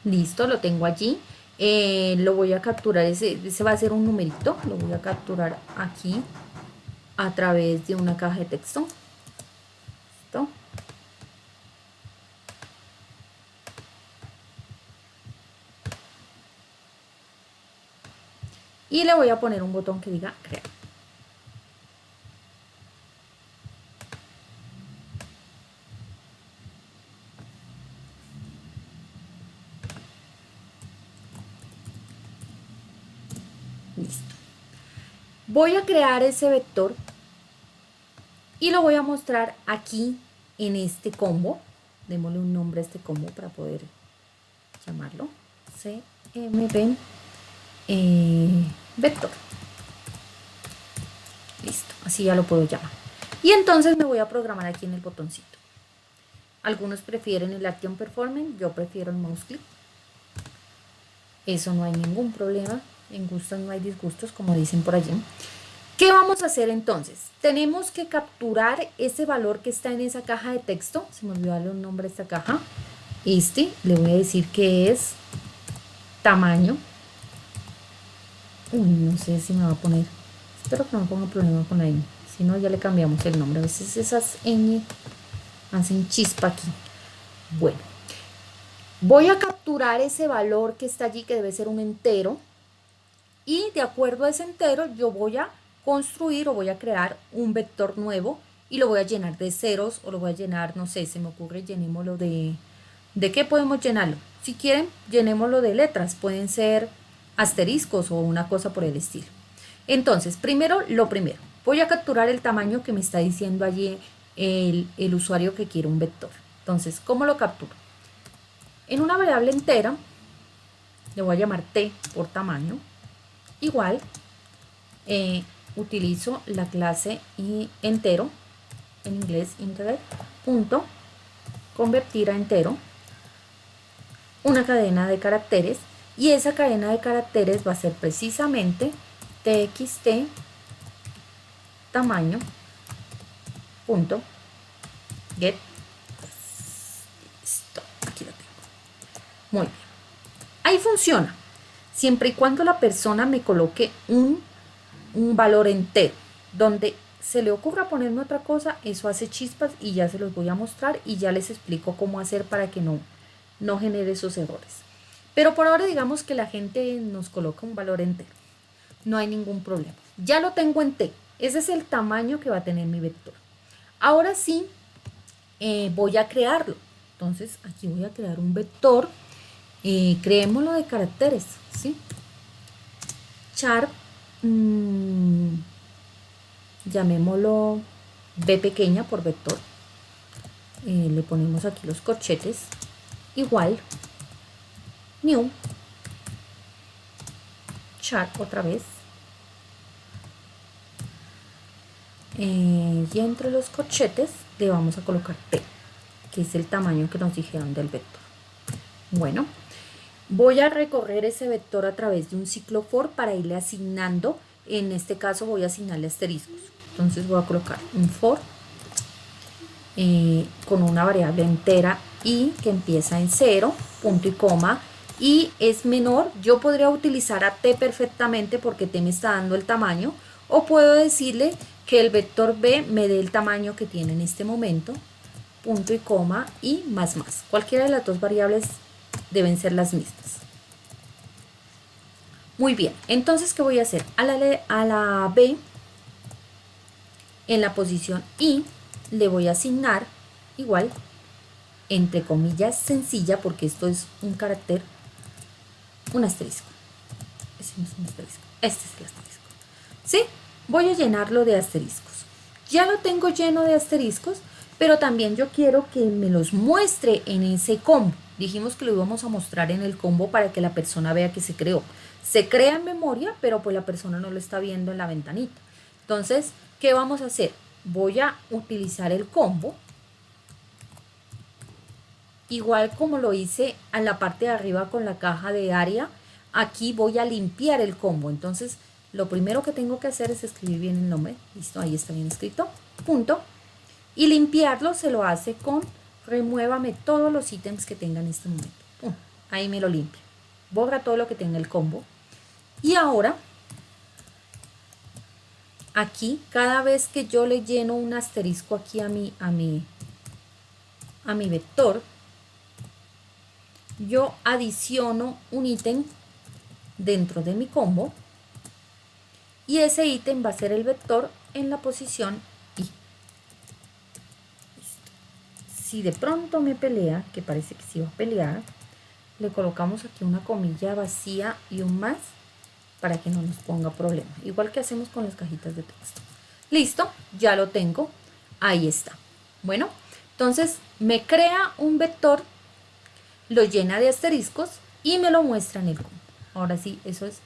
Listo, lo tengo allí. Lo voy a capturar, ese va a ser un numerito, lo voy a capturar aquí a través de una caja de texto. ¿Listo? Y le voy a poner un botón que diga crear. Voy a crear ese vector y lo voy a mostrar aquí en este combo. Démosle un nombre a este combo para poder llamarlo. CMB vector. Listo, así ya lo puedo llamar. Y entonces me voy a programar aquí en el botoncito. Algunos prefieren el Action Performance, yo prefiero el mouse click. Eso no hay ningún problema, en gustos no hay disgustos, como dicen por allí. ¿Qué vamos a hacer entonces? Tenemos que capturar ese valor que está en esa caja de texto. Se me olvidó darle un nombre a esta caja. Le voy a decir que es tamaño. Uy, no sé si me va a poner. Espero que no me ponga problema con la ñ. Si no, ya le cambiamos el nombre. A veces esas ñ hacen chispa aquí. Bueno, voy a capturar ese valor que está allí, que debe ser un entero. Y de acuerdo a ese entero, yo voy a construir o voy a crear un vector nuevo y lo voy a llenar de ceros o lo voy a llenar, no sé, se me ocurre, llenémoslo ¿de qué podemos llenarlo? Si quieren, llenémoslo de letras, pueden ser asteriscos o una cosa por el estilo. Entonces, lo primero, voy a capturar el tamaño que me está diciendo allí el usuario que quiere un vector. Entonces, ¿cómo lo capturo? En una variable entera, le voy a llamar t por tamaño, igual, utilizo la clase entero, en inglés integer, punto, convertir a entero, una cadena de caracteres, y esa cadena de caracteres va a ser precisamente txt tamaño punto get. Listo, aquí lo tengo. Muy bien, ahí funciona siempre y cuando la persona me coloque un valor entero. Donde se le ocurra ponerme otra cosa, eso hace chispas y ya se los voy a mostrar y ya les explico cómo hacer para que no genere esos errores. Pero por ahora digamos que la gente nos coloca un valor entero. No hay ningún problema. Ya lo tengo en T. Ese es el tamaño que va a tener mi vector. Ahora sí, voy a crearlo. Entonces aquí voy a crear un vector. Creémoslo de caracteres, ¿sí? Char, llamémoslo b pequeña por vector. Le ponemos aquí los corchetes. Igual, new, char otra vez. Y entre los corchetes le vamos a colocar p, que es el tamaño que nos dijeron del vector. Bueno, voy a recorrer ese vector a través de un ciclo for para irle asignando. En este caso voy a asignarle asteriscos. Entonces voy a colocar un for con una variable entera y que empieza en 0, punto y coma, y es menor. Yo podría utilizar a t perfectamente porque t me está dando el tamaño, o puedo decirle que el vector b me dé el tamaño que tiene en este momento, punto y coma, y más. Cualquiera de las dos variables deben ser las mismas. Muy bien, entonces ¿qué voy a hacer? A la b, en la posición i, le voy a asignar igual, entre comillas, sencilla, porque esto es un carácter, un asterisco. Ese no es un asterisco, este es el asterisco. ¿Sí? Voy a llenarlo de asteriscos. Ya lo tengo lleno de asteriscos, pero también yo quiero que me los muestre en ese combo. Dijimos que lo íbamos a mostrar en el combo para que la persona vea que se creó. Se crea en memoria, pero pues la persona no lo está viendo en la ventanita. Entonces, ¿qué vamos a hacer? Voy a utilizar el combo, igual como lo hice a la parte de arriba con la caja de área. Aquí voy a limpiar el combo. Entonces, lo primero que tengo que hacer es escribir bien el nombre. Listo, ahí está bien escrito. Punto. Y limpiarlo se lo hace con remuévame todos los ítems que tenga en este momento. Ahí me lo limpia. Borra todo lo que tenga el combo. Y ahora, aquí, cada vez que yo le lleno un asterisco aquí a mi vector, yo adiciono un ítem dentro de mi combo y ese ítem va a ser el vector en la posición i. Si de pronto me pelea, que parece que sí va a pelear, le colocamos aquí una comilla vacía y un más para que no nos ponga problema. Igual que hacemos con las cajitas de texto. Listo, ya lo tengo. Ahí está. Bueno, entonces me crea un vector, lo llena de asteriscos y me lo muestra en el combo. Ahora sí, eso es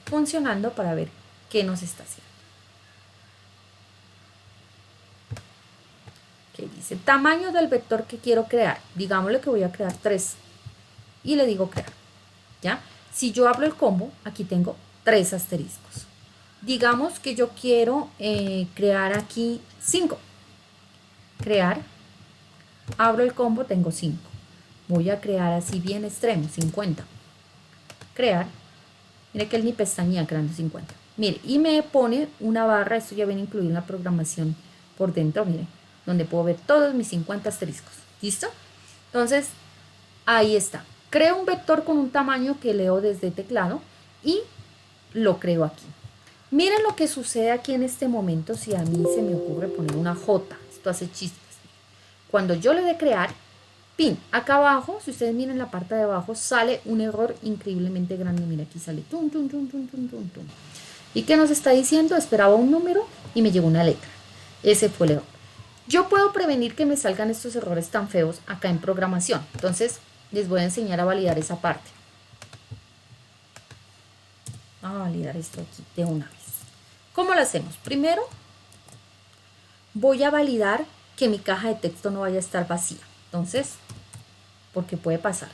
funcionando para ver qué nos está haciendo. Que dice tamaño del vector que quiero crear. Digámosle que voy a crear 3 y le digo crear. ¿Ya? Si yo abro el combo, aquí tengo 3 asteriscos. Digamos que yo quiero crear aquí 5. Crear. Abro el combo, tengo 5. Voy a crear así bien extremo, 50. Crear. Mire que él ni pestañea creando 50. Mire, y me pone una barra, esto ya viene incluido en la programación por dentro, mire, donde puedo ver todos mis 50 asteriscos. ¿Listo? Entonces, ahí está. Creo un vector con un tamaño que leo desde teclado y lo creo aquí. Miren lo que sucede aquí en este momento si a mí se me ocurre poner una J. Esto hace chistes. Cuando yo le dé crear, pin, acá abajo, si ustedes miren la parte de abajo, sale un error increíblemente grande. Mira, aquí sale tum, tum, tum, tum, tum, tum, tum. ¿Y qué nos está diciendo? Esperaba un número y me llegó una letra. Ese fue el error. Yo puedo prevenir que me salgan estos errores tan feos acá en programación. Entonces, les voy a enseñar a validar esa parte. Vamos a validar esto aquí de una vez. ¿Cómo lo hacemos? Primero, voy a validar que mi caja de texto no vaya a estar vacía. Entonces, porque puede pasar.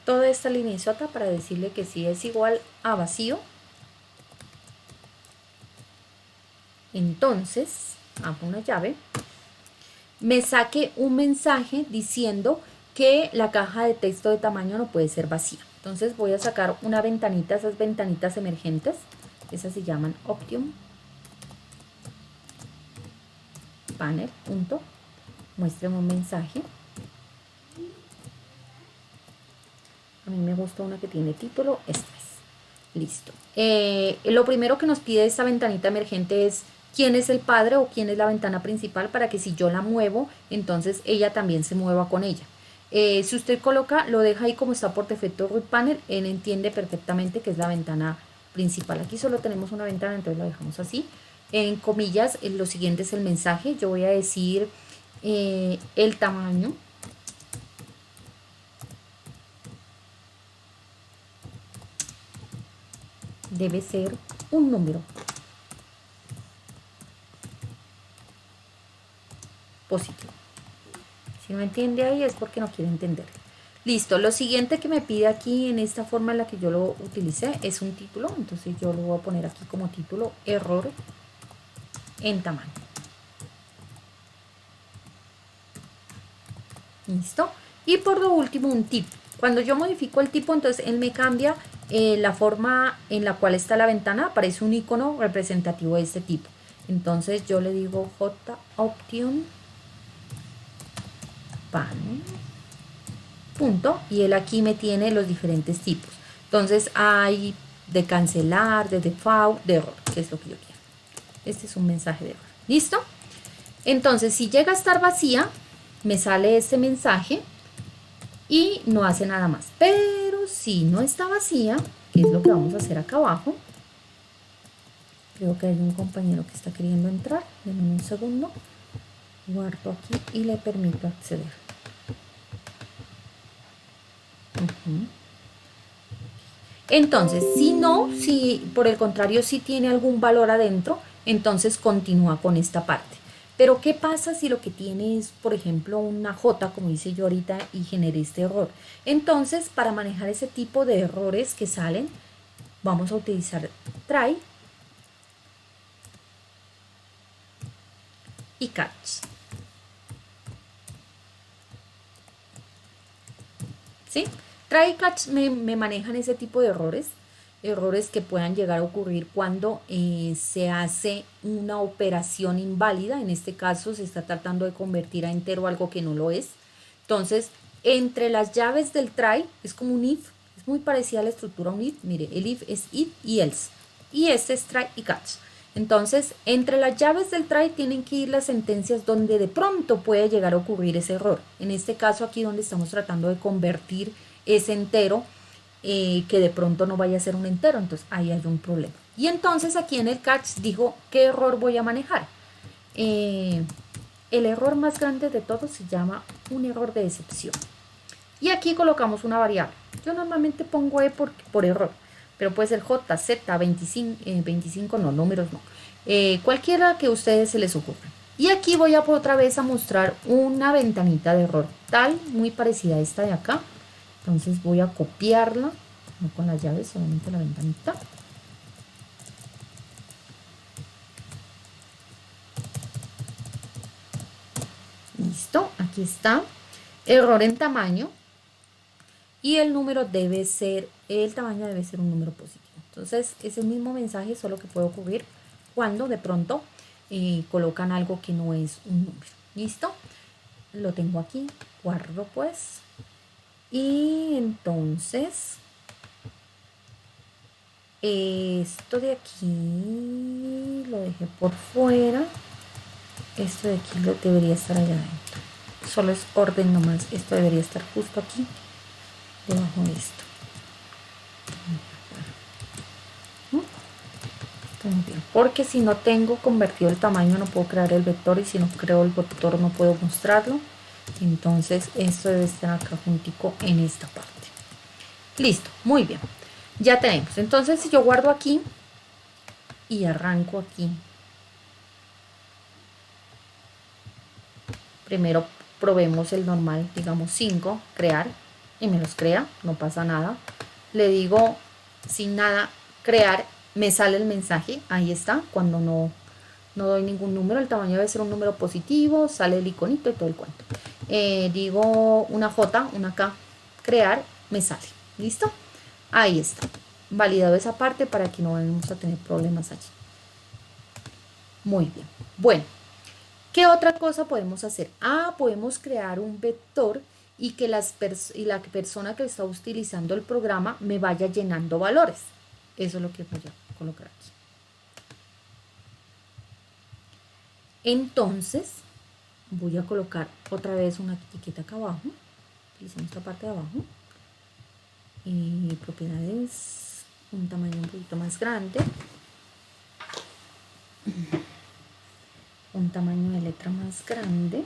Toda esta lineizota para decirle que si es igual a vacío, entonces hago una llave, me saque un mensaje diciendo que la caja de texto de tamaño no puede ser vacía. Entonces voy a sacar una ventanita, esas ventanitas emergentes, esas se llaman Option Panel, punto, muéstrame un mensaje. A mí me gusta una que tiene título, esta es. Listo. Lo primero que nos pide esta ventanita emergente es quién es el padre o quién es la ventana principal para que si yo la muevo, entonces ella también se mueva con ella. Si usted coloca, lo deja ahí como está por defecto root panel, él entiende perfectamente que es la ventana principal. Aquí solo tenemos una ventana, entonces la dejamos así. En comillas, lo siguiente es el mensaje. Yo voy a decir el tamaño. Debe ser un número positivo. Si no entiende ahí es porque no quiere entender. Listo, lo siguiente que me pide aquí en esta forma en la que yo lo utilicé es un título. Entonces yo lo voy a poner aquí como título error en tamaño. Listo. Y por lo último un tipo. Cuando yo modifico el tipo, entonces él me cambia la forma en la cual está la ventana. Aparece un icono representativo de este tipo. Entonces yo le digo J Option Panel. Punto. Y él aquí me tiene los diferentes tipos. Entonces hay de cancelar, de default, de error, que es lo que yo quiero. Este es un mensaje de error. ¿Listo? Entonces si llega a estar vacía, me sale este mensaje y no hace nada más. Pero si no está vacía, que es lo que vamos a hacer acá abajo, creo que hay un compañero que está queriendo entrar. Denme un segundo, guardo aquí y le permito acceder. Entonces, si por el contrario, si tiene algún valor adentro, entonces continúa con esta parte. Pero ¿qué pasa si lo que tiene es, por ejemplo, una J, como hice yo ahorita, y generé este error? Entonces, para manejar ese tipo de errores que salen, vamos a utilizar try y catch. ¿Sí? Try y catch me manejan ese tipo de errores que puedan llegar a ocurrir cuando se hace una operación inválida. En este caso se está tratando de convertir a entero algo que no lo es. Entonces entre las llaves del try, es como un if, es muy parecida a la estructura a un if. Mire, el if es if y else, y este es try y catch. Entonces, entre las llaves del try tienen que ir las sentencias donde de pronto puede llegar a ocurrir ese error. En este caso aquí donde estamos tratando de convertir ese entero, que de pronto no vaya a ser un entero, entonces ahí hay un problema. Y entonces aquí en el catch digo, ¿qué error voy a manejar? El error más grande de todos se llama un error de excepción. Y aquí colocamos una variable. Yo normalmente pongo E por error, pero puede ser J, Z, 25, 25 no, números no. Cualquiera que a ustedes se les ocurra. Y aquí voy a otra vez a mostrar una ventanita de error, tal, muy parecida a esta de acá. Entonces voy a copiarla, no con las llaves, solamente la ventanita. Listo, aquí está. Error en tamaño. Y el número debe ser, el tamaño debe ser un número positivo. Entonces es el mismo mensaje, solo que puede ocurrir cuando de pronto colocan algo que no es un número. ¿Listo? Lo tengo aquí, guardo pues. Y entonces, esto de aquí lo dejé por fuera. Esto de aquí lo debería estar allá adentro. Solo es orden nomás. Esto debería estar justo aquí, debajo de esto. Está muy bien. Porque si no tengo convertido el tamaño no puedo crear el vector, y si no creo el vector no puedo mostrarlo. Entonces esto debe estar acá juntico en esta parte. Listo, muy bien. Ya tenemos. Entonces si yo guardo aquí y arranco aquí. Primero probemos el normal, digamos 5, crear, y me los crea, no pasa nada. Le digo sin nada, crear, me sale el mensaje, ahí está, cuando no doy ningún número, el tamaño debe ser un número positivo, sale el iconito y todo el cuento. Digo una J, una K, crear, me sale, ¿listo? Ahí está, validado esa parte para que no vayamos a tener problemas allí. Muy bien, bueno. ¿Qué otra cosa podemos hacer? Podemos crear un vector y que la persona que está utilizando el programa me vaya llenando valores. Eso es lo que voy a colocar aquí. Entonces, voy a colocar otra vez una etiqueta acá abajo. Utilicemos esta parte de abajo. Propiedades, un tamaño un poquito más grande. Un tamaño de letra más grande,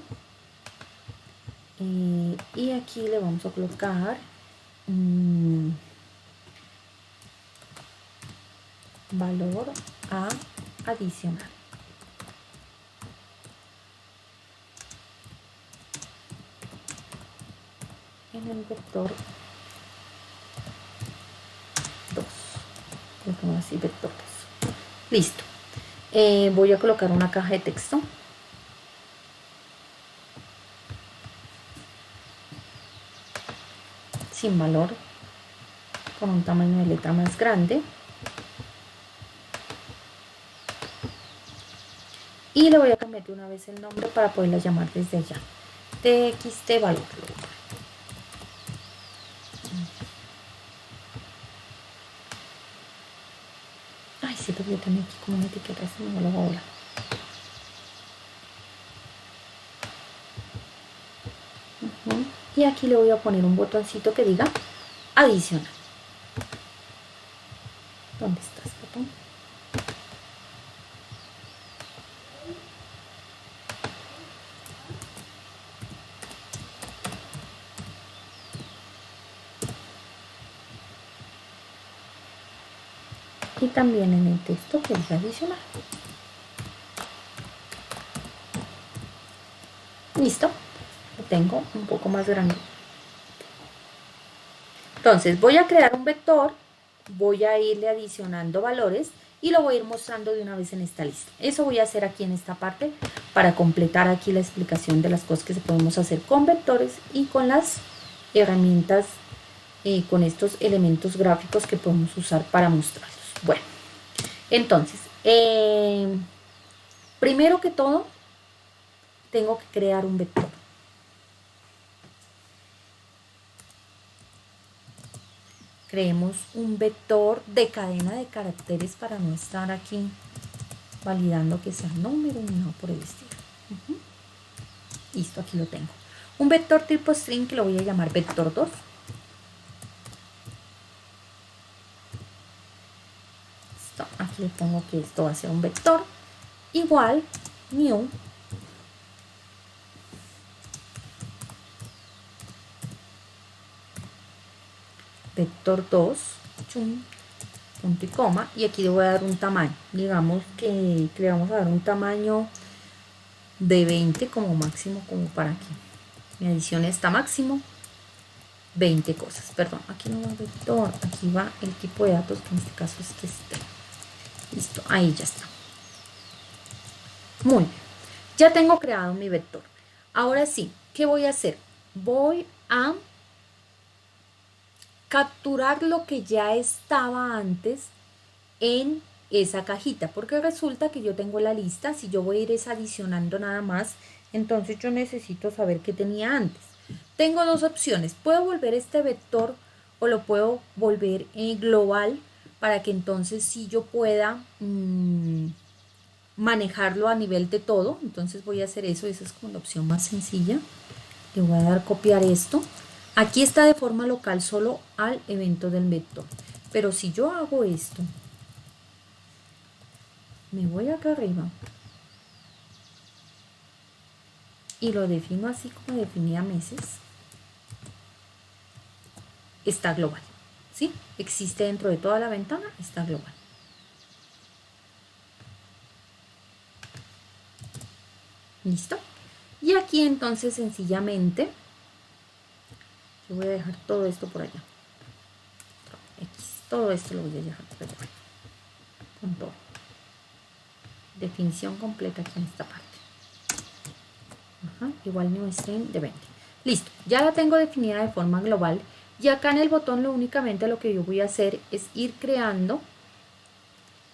y aquí le vamos a colocar valor a adicional. En el vector 2, lo pongo así, vector 2. Listo. Voy a colocar una caja de texto. Sin valor, con un tamaño de letra más grande. Y le voy a cambiar de una vez el nombre para poderla llamar desde allá. TXT valor. Ay, sí, porque yo tengo aquí como una etiqueta, así no lo voy a volar. Y aquí le voy a poner un botoncito que diga adicional. ¿Dónde estás, botón? Y también en el texto que diga adicional. Listo. Lo tengo un poco más grande. Entonces voy a crear un vector, voy a irle adicionando valores y lo voy a ir mostrando de una vez en esta lista. Eso voy a hacer aquí en esta parte para completar aquí la explicación de las cosas que podemos hacer con vectores y con las herramientas, con estos elementos gráficos que podemos usar para mostrarlos. Bueno, entonces, primero que todo, tengo que crear un vector. creemos un vector de cadena de caracteres para no estar aquí validando que sea número ni nada por el estilo. Listo, aquí lo tengo. Un vector tipo string que lo voy a llamar vector 2. Listo, aquí le pongo que esto va a ser un vector igual new vector 2 punto y coma, y aquí le voy a dar un tamaño, digamos que le vamos a dar un tamaño de 20 como máximo, como para que mi adición está máximo 20 cosas, perdón, aquí no va vector, aquí va el tipo de datos, que en este caso es que esté. Listo, ahí ya está. Muy bien, ya tengo creado mi vector. Ahora sí, ¿qué voy a hacer? Voy a capturar lo que ya estaba antes en esa cajita, porque resulta que yo tengo la lista. Si yo voy a ir adicionando nada más, entonces yo necesito saber qué tenía antes. Tengo dos opciones: puedo volver este vector o lo puedo volver global, para que entonces sí yo pueda manejarlo a nivel de todo. Entonces voy a hacer eso, esa es como la opción más sencilla. Le voy a dar copiar esto. Aquí está de forma local solo al evento del vector, pero si yo hago esto, me voy acá arriba y lo defino así como definía meses, está global, ¿sí? Existe dentro de toda la ventana, está global. ¿Listo? Y aquí entonces sencillamente yo voy a dejar todo esto por allá. Todo esto lo voy a dejar por allá. Con todo. Definición completa aquí en esta parte. Igual new string de 20. Listo, ya la tengo definida de forma global. Y acá en el botón únicamente lo que yo voy a hacer es ir creando,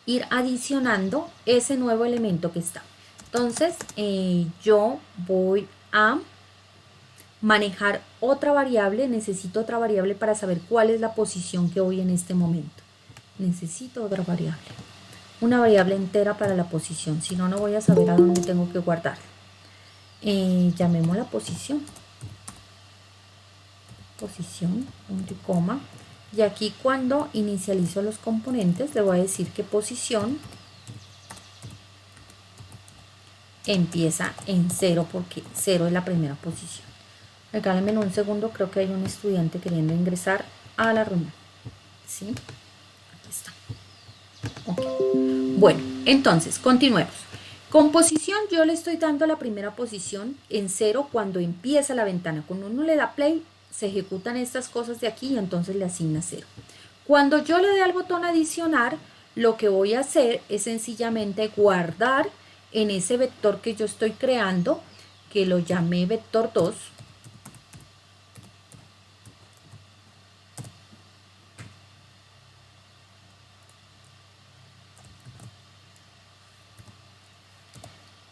ir adicionando ese nuevo elemento que está. Entonces yo voy a manejar otra variable. Necesito otra variable para saber cuál es la posición que voy en este momento. Necesito otra variable, una variable entera para la posición, si no, no voy a saber a dónde tengo que guardar. Llamémosla posición, punto y coma, y aquí cuando inicializo los componentes le voy a decir que posición empieza en 0, porque 0 es la primera posición. Regálenme un segundo, creo que hay un estudiante queriendo ingresar a la reunión. ¿Sí? Aquí está. Okay. Bueno, entonces continuemos. Con posición yo le estoy dando la primera posición en 0 cuando empieza la ventana. Cuando uno le da play, se ejecutan estas cosas de aquí y entonces le asigna 0. Cuando yo le dé al botón adicionar, lo que voy a hacer es sencillamente guardar en ese vector que yo estoy creando, que lo llamé vector 2.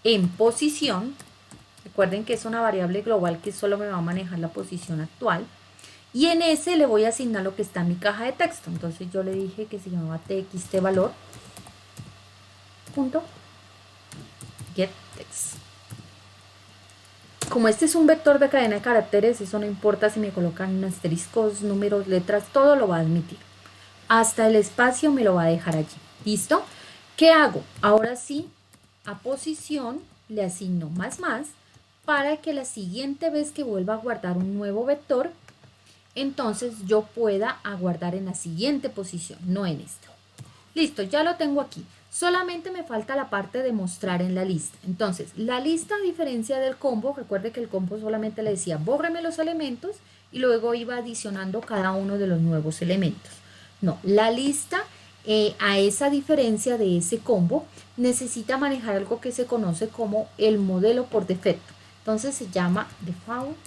En posición, recuerden que es una variable global que solo me va a manejar la posición actual, y en ese le voy a asignar lo que está en mi caja de texto. Entonces yo le dije que se llamaba txtvalor punto get text. Como este es un vector de cadena de caracteres, eso no importa si me colocan asteriscos, números, letras, todo lo va a admitir. Hasta el espacio me lo va a dejar allí. ¿Listo? ¿Qué hago? Ahora sí, a posición le asigno más para que la siguiente vez que vuelva a guardar un nuevo vector, entonces yo pueda aguardar en la siguiente posición, no en esta. Listo, ya lo tengo aquí. Solamente me falta la parte de mostrar en la lista. Entonces, la lista, a diferencia del combo, recuerde que el combo solamente le decía bórreme los elementos y luego iba adicionando cada uno de los nuevos elementos. No, la lista, a esa diferencia de ese combo, necesita manejar algo que se conoce como el modelo por defecto. Entonces se llama default.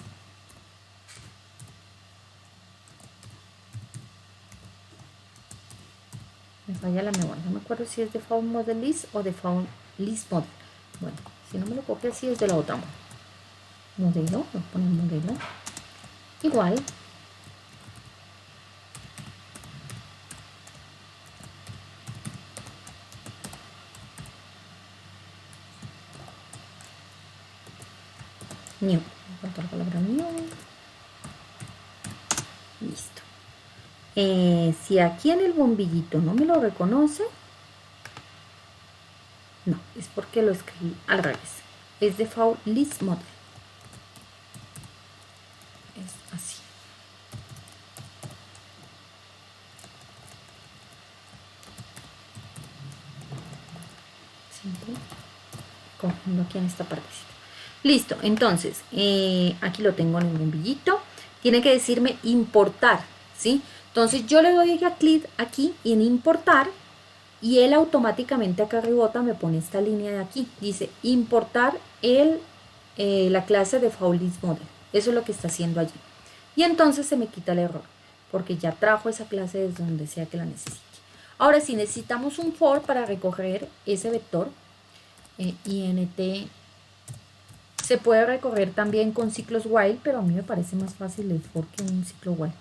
Me falla la memoria, no me acuerdo si es default model list o default list model. Bueno, si no me lo copia así es de la otra mano. Modelo, voy a poner modelo igual new. Me falta la palabra new. Listo. Si aquí en el bombillito no me lo reconoce, no, es porque lo escribí al revés. Es default list model. Es así. Siempre confundo aquí en esta partecita. Listo, entonces, aquí lo tengo en el bombillito. Tiene que decirme importar, ¿sí? Entonces yo le doy a clic aquí en importar y él automáticamente acá arribota me pone esta línea de aquí. Dice importar la clase de default list model. Eso es lo que está haciendo allí. Y entonces se me quita el error, porque ya trajo esa clase desde donde sea que la necesite. Ahora si necesitamos un for para recoger ese vector, int se puede recorrer también con ciclos while, pero a mí me parece más fácil el for que un ciclo while.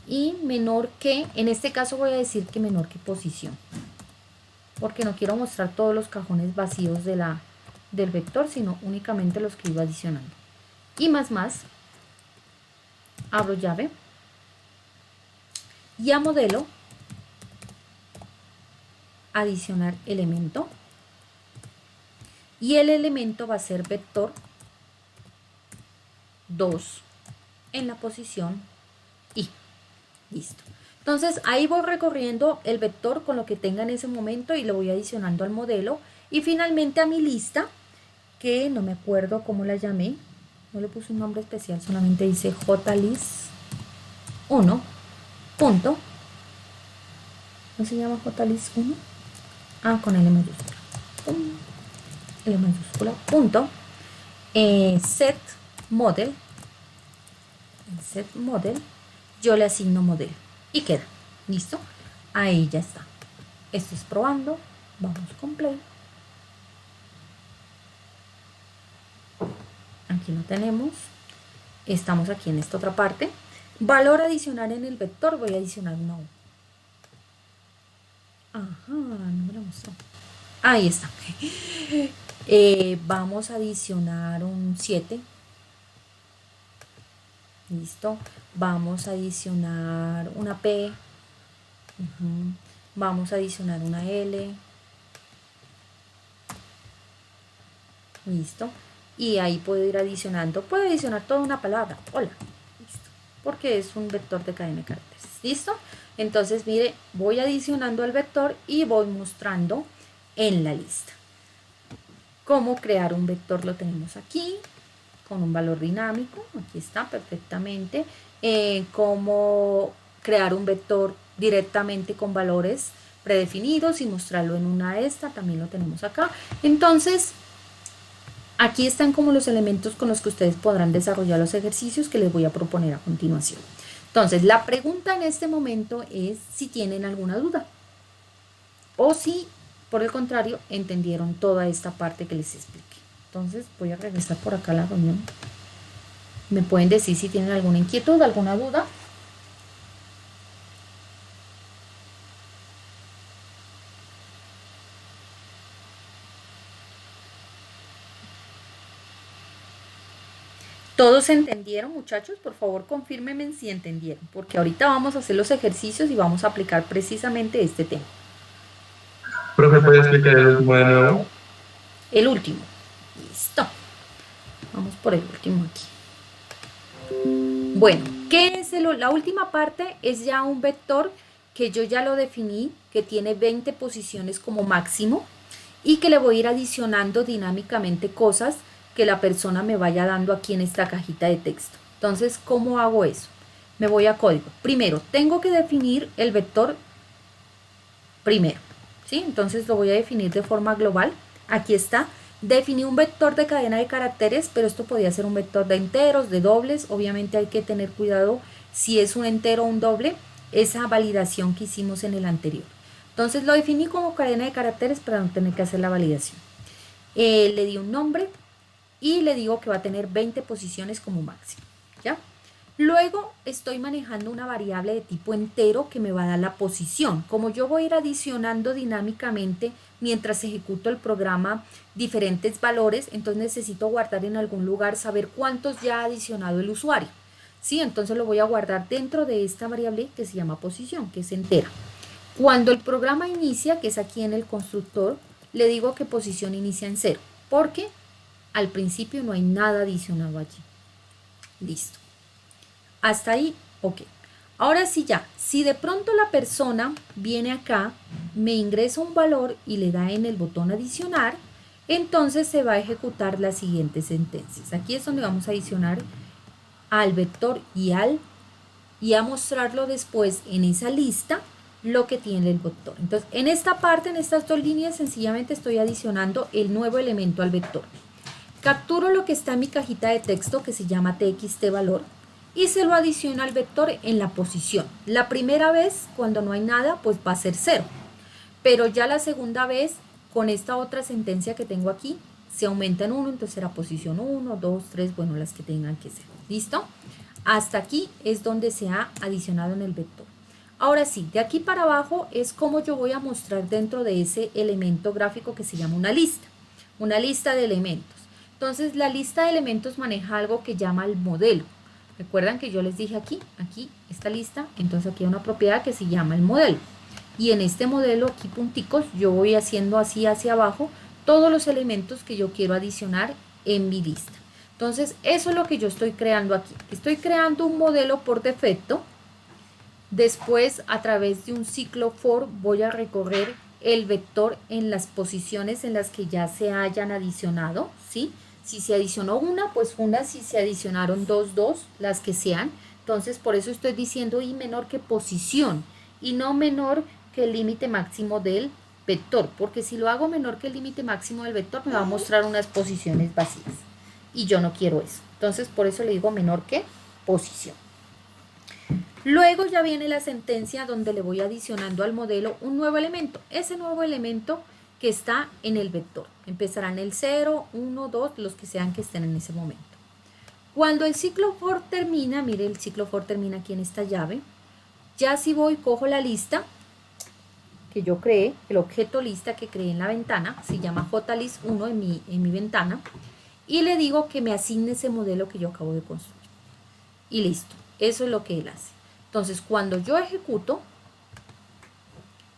Y menor que, en este caso voy a decir que menor que posición, porque no quiero mostrar todos los cajones vacíos del vector, sino únicamente los que iba adicionando. Y más, abro llave, y a modelo, adicionar elemento, y el elemento va a ser vector 2 en la posición y. Listo. Entonces ahí voy recorriendo el vector con lo que tenga en ese momento y lo voy adicionando al modelo. Y finalmente a mi lista, que no me acuerdo cómo la llamé, no le puse un nombre especial, solamente dice jlist1 punto. ¿No se llama jlist1? Ah, con L mayúscula. L mayúscula, punto. Set model. En set model yo le asigno modelo y queda. ¿Listo? Ahí ya está. Esto es probando. Vamos con play. Aquí lo tenemos. Estamos aquí en esta otra parte. Valor adicional en el vector. Voy a adicionar una U. Ajá, no me lo mostró. Ahí está. Vamos a adicionar un 7. Listo. Vamos a adicionar una P. Vamos a adicionar una L. Listo. Y ahí puedo ir adicionando. Puedo adicionar toda una palabra. Hola. Listo. Porque es un vector de cadena de caracteres. ¿Listo? Entonces, mire, voy adicionando el vector y voy mostrando en la lista. Cómo crear un vector lo tenemos aquí, con un valor dinámico. Aquí está perfectamente. Cómo crear un vector directamente con valores predefinidos y mostrarlo en una esta, también lo tenemos acá. Entonces, aquí están como los elementos con los que ustedes podrán desarrollar los ejercicios que les voy a proponer a continuación. Entonces, la pregunta en este momento es si tienen alguna duda o si, por el contrario, entendieron toda esta parte que les expliqué. Entonces, voy a regresar por acá a la reunión. Me pueden decir si tienen alguna inquietud, alguna duda. ¿Todos entendieron, muchachos? Por favor, confírmenme si entendieron, porque ahorita vamos a hacer los ejercicios y vamos a aplicar precisamente este tema. Profe, ¿puede explicar el último de nuevo? El último. Listo. Vamos por el último aquí. Bueno, ¿qué es la última parte? Es ya un vector que yo ya lo definí, que tiene 20 posiciones como máximo y que le voy a ir adicionando dinámicamente cosas que la persona me vaya dando aquí en esta cajita de texto. Entonces, ¿cómo hago eso? Me voy a código. Primero, tengo que definir el vector primero, ¿sí? Entonces lo voy a definir de forma global. Aquí está. Definí un vector de cadena de caracteres, pero esto podría ser un vector de enteros, de dobles. Obviamente hay que tener cuidado si es un entero o un doble, esa validación que hicimos en el anterior. Entonces lo definí como cadena de caracteres para no tener que hacer la validación. Le di un nombre y le digo que va a tener 20 posiciones como máximo, ¿ya? Luego estoy manejando una variable de tipo entero que me va a dar la posición. Como yo voy a ir adicionando dinámicamente mientras ejecuto el programa diferentes valores, entonces necesito guardar en algún lugar, saber cuántos ya ha adicionado el usuario. ¿Sí? Entonces lo voy a guardar dentro de esta variable que se llama posición, que es entera. Cuando el programa inicia, que es aquí en el constructor, le digo que posición inicia en 0, porque al principio no hay nada adicionado allí. Listo. Hasta ahí, ok. Ahora sí ya, si de pronto la persona viene acá, me ingresa un valor y le da en el botón adicionar, entonces se va a ejecutar las siguientes sentencias. Aquí es donde vamos a adicionar al vector y a mostrarlo después en esa lista lo que tiene el vector. Entonces, en esta parte, en estas dos líneas, sencillamente estoy adicionando el nuevo elemento al vector. Capturo lo que está en mi cajita de texto que se llama txtValor y se lo adiciono al vector en la posición. La primera vez, cuando no hay nada, pues va a ser 0. Pero ya la segunda vez, con esta otra sentencia que tengo aquí, se aumenta en 1, entonces será posición 1, 2, 3, bueno, las que tengan que ser. ¿Listo? Hasta aquí es donde se ha adicionado en el vector. Ahora sí, de aquí para abajo es como yo voy a mostrar dentro de ese elemento gráfico que se llama una lista de elementos. Entonces la lista de elementos maneja algo que llama el modelo. Recuerdan que yo les dije aquí esta lista, entonces aquí hay una propiedad que se llama el modelo. Y en este modelo, aquí punticos, yo voy haciendo así hacia abajo todos los elementos que yo quiero adicionar en mi lista. Entonces, eso es lo que yo estoy creando aquí. Estoy creando un modelo por defecto. Después, a través de un ciclo for, voy a recorrer el vector en las posiciones en las que ya se hayan adicionado, ¿sí? Si se adicionó una, pues una. Si se adicionaron dos, las que sean. Entonces, por eso estoy diciendo y menor que posición y no menor que el límite máximo del vector, porque si lo hago menor que el límite máximo del vector, me va a mostrar unas posiciones vacías. Y yo no quiero eso. Entonces, por eso le digo menor que posición. Luego ya viene la sentencia donde le voy adicionando al modelo un nuevo elemento. Ese nuevo elemento que está en el vector. Empezará en el 0, 1, 2, los que sean que estén en ese momento. Cuando el ciclo for termina, mire, el ciclo for termina aquí en esta llave. Ya si voy, cojo la lista que yo creé, el objeto lista que creé en la ventana, se llama JList1 en mi ventana, y le digo que me asigne ese modelo que yo acabo de construir. Y listo, eso es lo que él hace. Entonces, cuando yo ejecuto,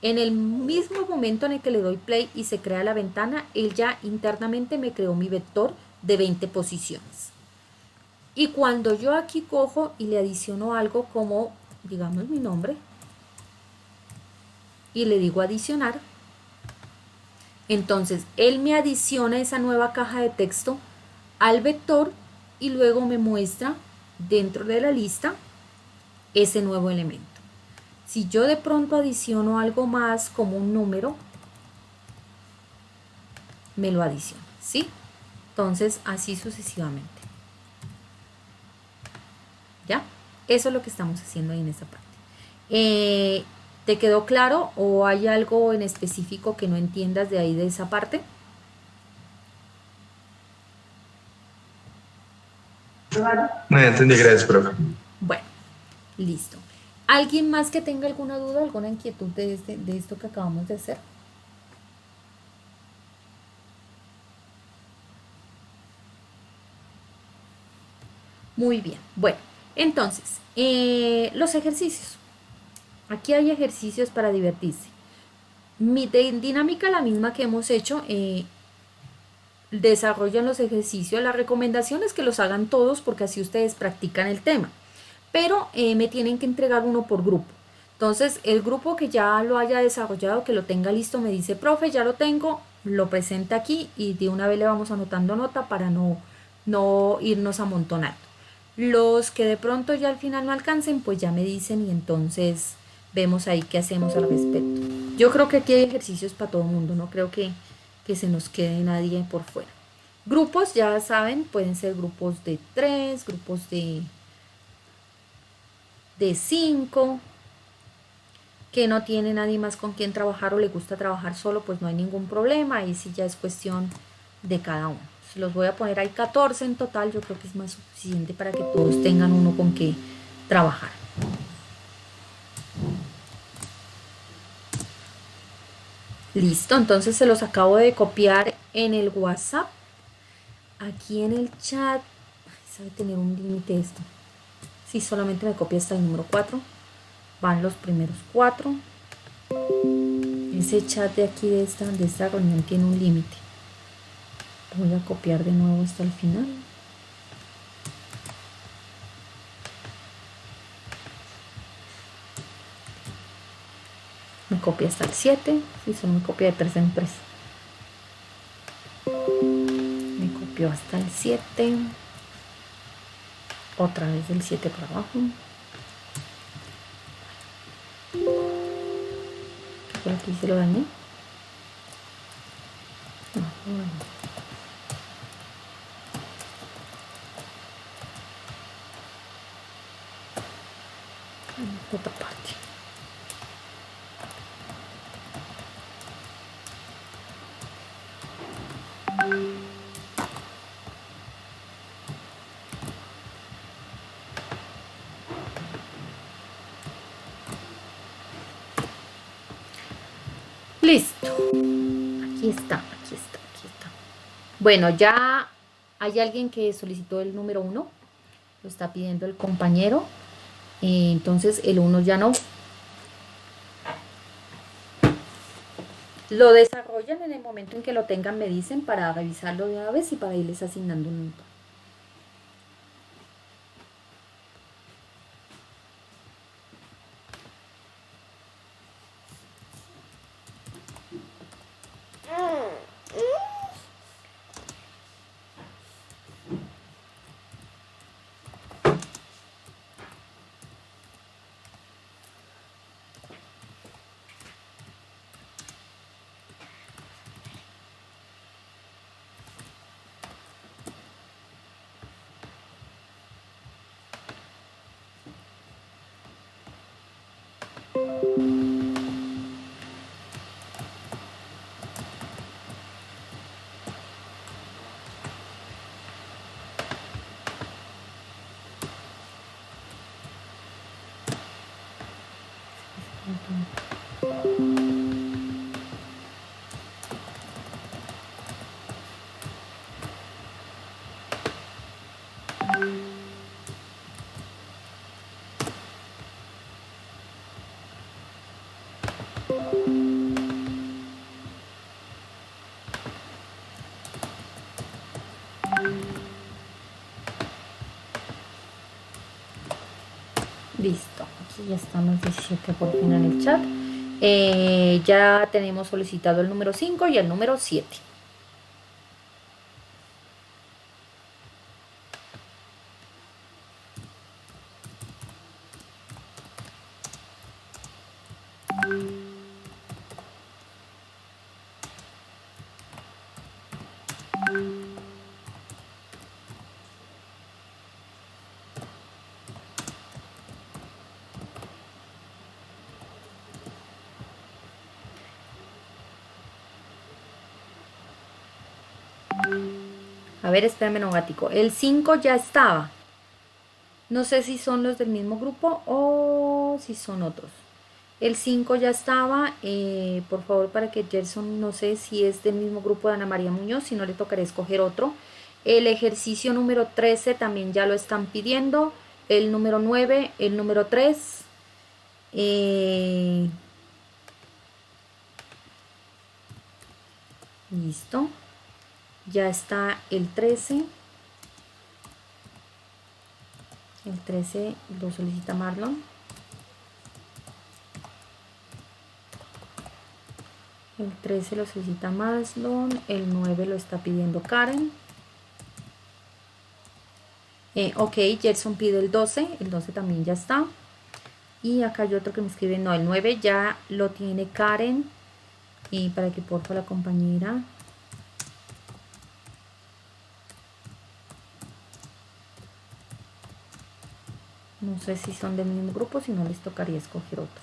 en el mismo momento en el que le doy play y se crea la ventana, él ya internamente me creó mi vector de 20 posiciones. Y cuando yo aquí cojo y le adiciono algo como, digamos, mi nombre, y le digo adicionar, entonces él me adiciona esa nueva caja de texto al vector y luego me muestra dentro de la lista ese nuevo elemento. Si yo de pronto adiciono algo más como un número, me lo adiciona, ¿sí? Entonces así sucesivamente. ¿Ya? Eso es lo que estamos haciendo ahí en esta parte. ¿Te quedó claro o hay algo en específico que no entiendas de ahí de esa parte? No, ya entendí, gracias, profe. Bueno, listo. ¿Alguien más que tenga alguna duda, alguna inquietud de esto que acabamos de hacer? Muy bien. Bueno, entonces, los ejercicios. Aquí hay ejercicios para divertirse. Mi dinámica la misma que hemos hecho. Desarrollan los ejercicios. La recomendación es que los hagan todos porque así ustedes practican el tema. Pero me tienen que entregar uno por grupo. Entonces, el grupo que ya lo haya desarrollado, que lo tenga listo, me dice, profe, ya lo tengo, lo presenta aquí y de una vez le vamos anotando nota para no irnos amontonando. Los que de pronto ya al final no alcancen, pues ya me dicen y entonces vemos ahí qué hacemos al respecto. Yo creo que aquí hay ejercicios para todo el mundo, no creo que se nos quede nadie por fuera. Grupos, ya saben, pueden ser grupos de 3, grupos de 5, que no tiene nadie más con quien trabajar o le gusta trabajar solo, pues no hay ningún problema, ahí sí ya es cuestión de cada uno, Si los voy a poner, hay 14 en total, yo creo que es más suficiente para que todos tengan uno con que trabajar. Listo, entonces se los acabo de copiar en el WhatsApp. Aquí en el chat, sabe tener un límite esto. Sí, solamente me copia hasta el número 4. Van los primeros 4. Ese chat de aquí de esta reunión tiene un límite. Voy a copiar de nuevo hasta el final. Me copia hasta el 7. Sí, solo me copia de 3 en 3. Me copió hasta el 7. Otra vez del 7 para abajo. Por aquí se lo dañé. No, no dañé. Otra parte. Listo. Aquí está, aquí está, aquí está. Bueno, ya hay alguien que solicitó el número 1. Lo está pidiendo el compañero. Entonces el 1 ya no. Lo desarrollan en el momento en que lo tengan, me dicen, para revisarlo de una vez y para irles asignando un nota. Listo, aquí ya están los 17 por fin en el chat. Ya tenemos solicitado el número 5 y el número 7. A ver, espérame, no, gatico. El 5 ya estaba. No sé si son los del mismo grupo o si son otros. El 5 ya estaba. Por favor, para que Gerson, no sé si es del mismo grupo de Ana María Muñoz, si no le tocaré escoger otro. El ejercicio número 13 también ya lo están pidiendo. El número 9, el número 3. Listo. Ya está el 13. El 13 lo solicita Marlon. El 13 lo solicita Marlon. El 9 lo está pidiendo Karen. Ok, Gerson pide el 12. El 12 también ya está. Y acá hay otro que me escribe, no, el 9 ya lo tiene Karen. Y para que por favor la compañera. No sé si son del mismo grupo, si no les tocaría escoger otro.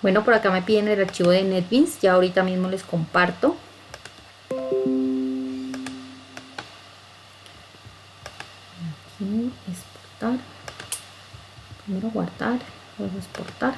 Bueno, por acá me piden el archivo de NetBeans, ya ahorita mismo les comparto. Aquí, exportar. Primero guardar, luego exportar.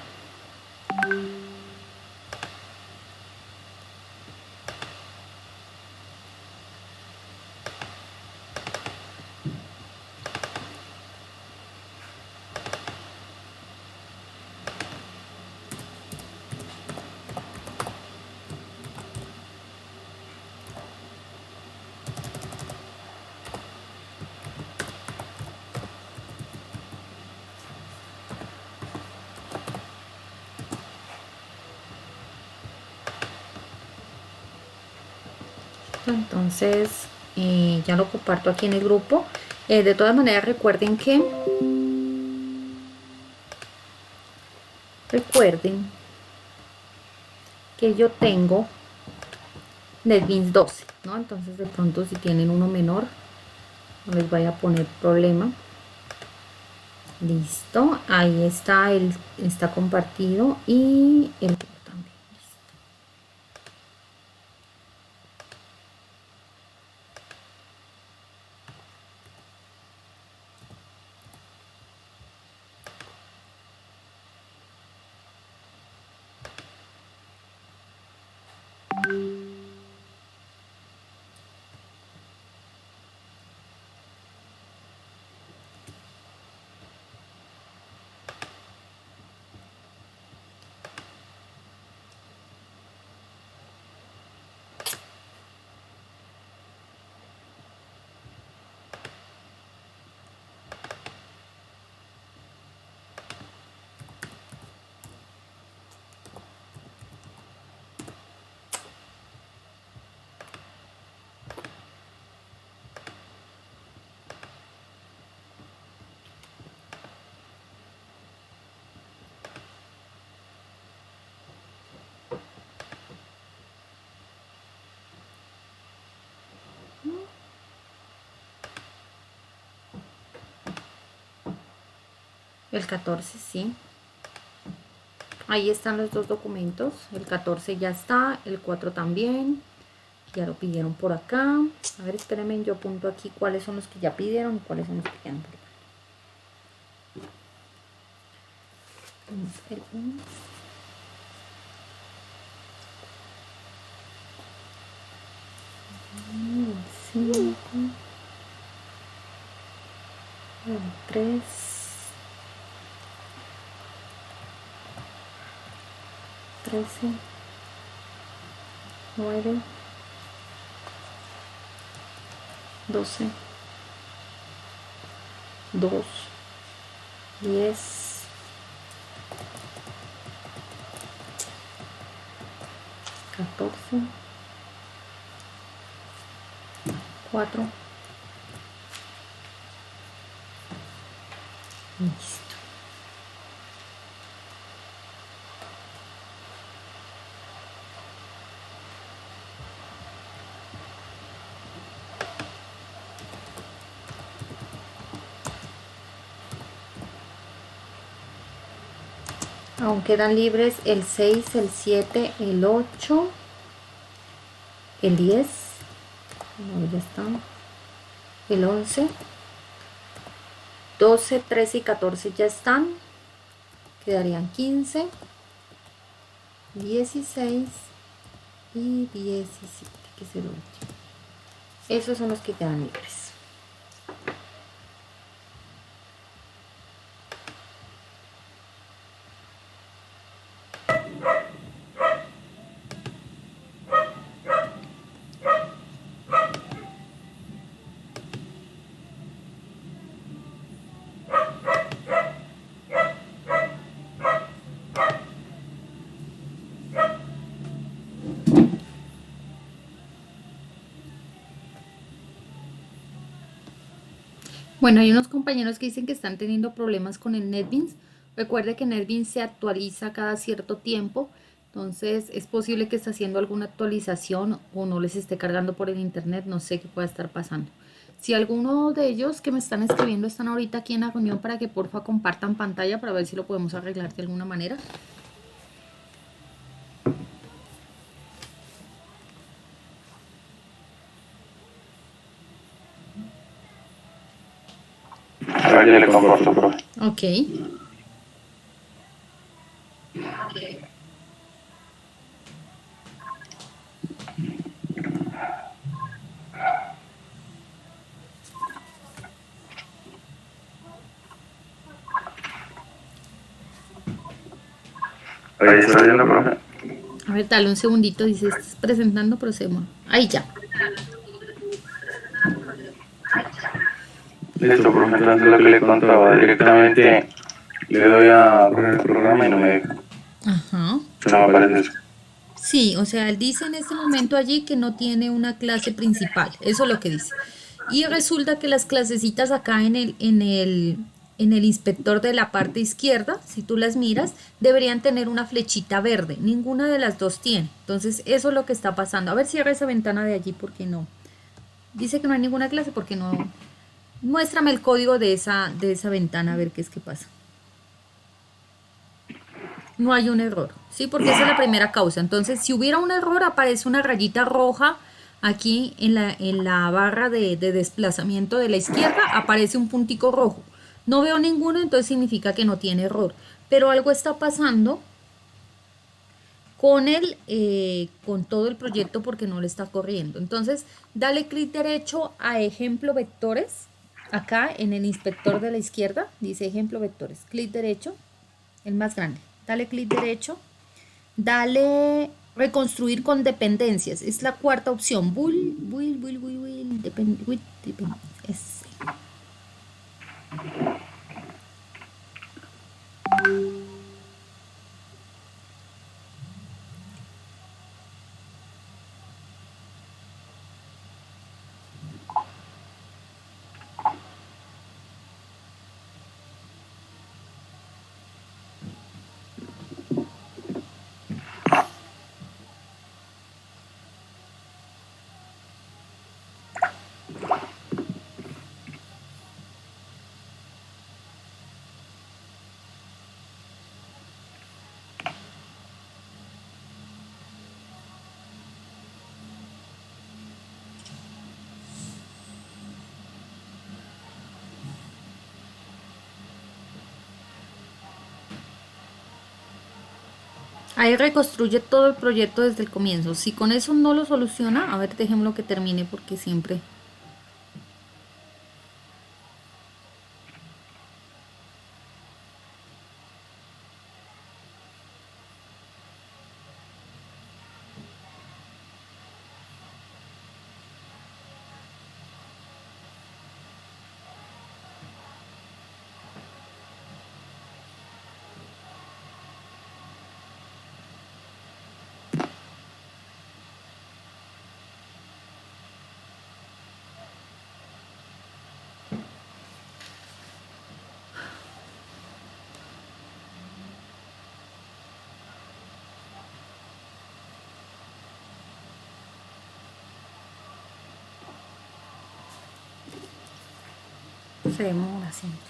Entonces ya lo comparto aquí en el grupo. De todas maneras recuerden que yo tengo NetBeans 12, ¿no? Entonces de pronto si tienen uno menor no les vaya a poner problema. Listo, ahí está, está compartido y el también. El 14, sí. Ahí están los dos documentos. El 14 ya está, el 4 también. Ya lo pidieron por acá. A ver, espérenme, yo apunto aquí cuáles son los que ya pidieron y cuáles son los que quedan por acá. El 1. El 5. El 3. 9, 12, 2, 10, 14, 4. Listo. Aún quedan libres el 6, el 7, el 8, el 10, no, ya están, el 11, 12, 13 y 14 ya están, quedarían 15, 16 y 17, que es el último. Esos son los que quedan libres. Bueno, hay unos compañeros que dicen que están teniendo problemas con el NetBeans. Recuerde que NetBeans se actualiza cada cierto tiempo, entonces es posible que esté haciendo alguna actualización o no les esté cargando por el internet, no sé qué pueda estar pasando. Si alguno de ellos que me están escribiendo están ahorita aquí en la reunión para que porfa compartan pantalla para ver si lo podemos arreglar de alguna manera. A ver, ya le comparto, profe. Ok. Ahí está viendo, profe. A ver, dale un segundito, dice, estás presentando, procedemos. Ahí ya. Listo, profe. Entonces lo que le contaba, directamente le doy a abrir el programa y no me deja. Ajá. No me aparece eso. Sí, o sea, él dice en este momento allí que no tiene una clase principal, eso es lo que dice. Y resulta que las clasecitas acá en el inspector de la parte izquierda, si tú las miras, deberían tener una flechita verde. Ninguna de las dos tiene. Entonces, eso es lo que está pasando. A ver, cierra esa ventana de allí porque no. Dice que no hay ninguna clase porque no. Muéstrame el código de esa ventana a ver qué es que pasa. No hay un error, ¿sí? Porque esa es la primera causa. Entonces, si hubiera un error, aparece una rayita roja aquí en la barra de desplazamiento de la izquierda, aparece un puntico rojo. No veo ninguno, entonces significa que no tiene error. Pero algo está pasando con todo el proyecto porque no le está corriendo. Entonces, dale clic derecho a ejemplo vectores. Acá en el inspector de la izquierda dice ejemplo vectores. Clic derecho, el más grande. Dale clic derecho. Dale reconstruir con dependencias. Es la cuarta opción. Ese. Ahí reconstruye todo el proyecto desde el comienzo. Si con eso no lo soluciona, a ver, dejémoslo que termine porque siempre. Se demora siempre.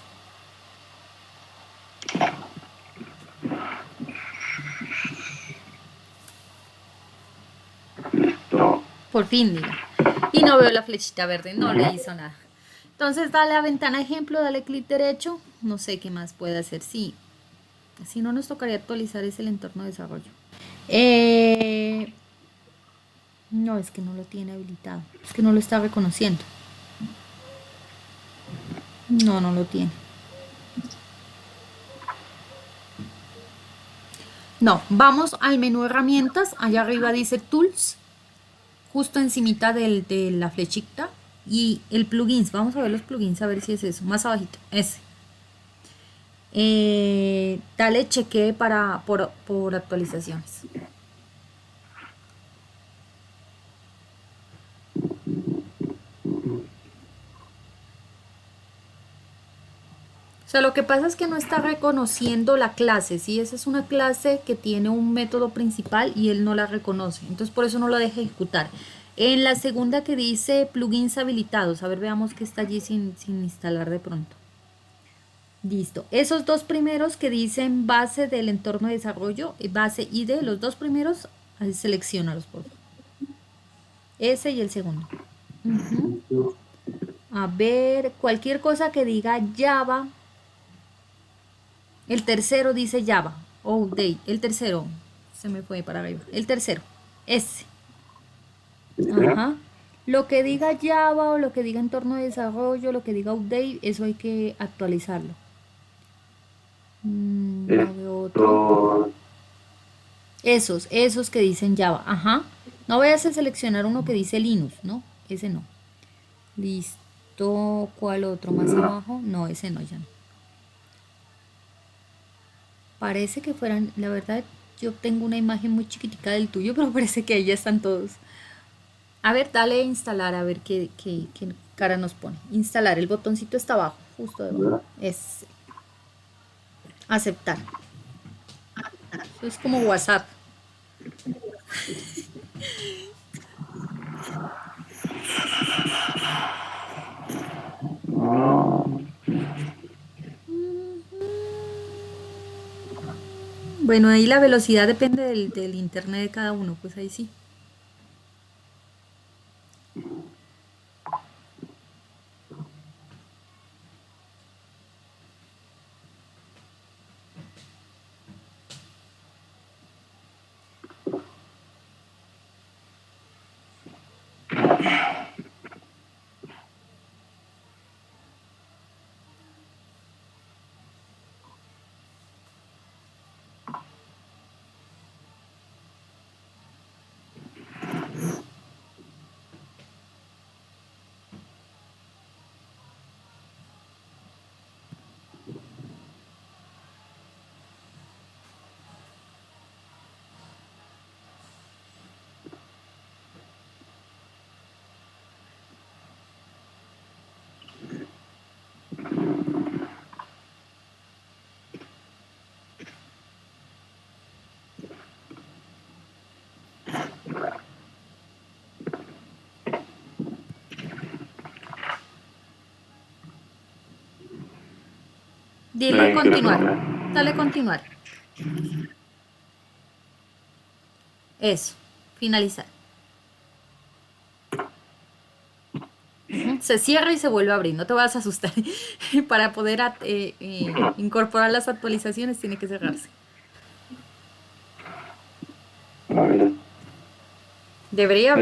Listo. Por fin, diga. Y no veo la flechita verde, no le hizo nada. Entonces dale a ventana ejemplo, dale clic derecho. No sé qué más puede hacer. Sí, si no nos tocaría actualizar es el entorno de desarrollo. No, es que no lo tiene habilitado. Es que no lo está reconociendo. No, no lo tiene. No, vamos al menú herramientas. Allá arriba dice Tools. Justo encimita de la flechita. Y el plugins. Vamos a ver los plugins, a ver si es eso. Más abajito. Ese. Dale cheque por actualizaciones. O sea, lo que pasa es que no está reconociendo la clase, ¿sí? Esa es una clase que tiene un método principal y él no la reconoce. Entonces, por eso no lo deja ejecutar. En la segunda que dice plugins habilitados, a ver, veamos que está allí sin instalar de pronto. Listo. Esos dos primeros que dicen base del entorno de desarrollo, base ID, los dos primeros, selecciónalos, por favor. Ese y el segundo. A ver, cualquier cosa que diga Java. El tercero dice Java. Oh, day. El tercero. Se me fue para arriba. El tercero. Ese. Ajá. Lo que diga Java o lo que diga entorno de desarrollo, lo que diga update, eso hay que actualizarlo. No veo otro. Esos que dicen Java. Ajá. No vayas a seleccionar uno que dice Linux, ¿no? Ese no. Listo. ¿Cuál otro más abajo? No, ese no, ya no. Parece que fueran, la verdad, yo tengo una imagen muy chiquitica del tuyo, pero parece que ahí ya están todos. A ver, dale a instalar, a ver qué cara nos pone. Instalar, el botoncito está abajo, justo debajo. Es aceptar. Eso es como WhatsApp. Bueno, ahí la velocidad depende del internet de cada uno, pues ahí sí. Dile continuar. Dale continuar. Eso. Finalizar. Se cierra y se vuelve a abrir, no te vas a asustar. Para poder incorporar las actualizaciones tiene que cerrarse. Debería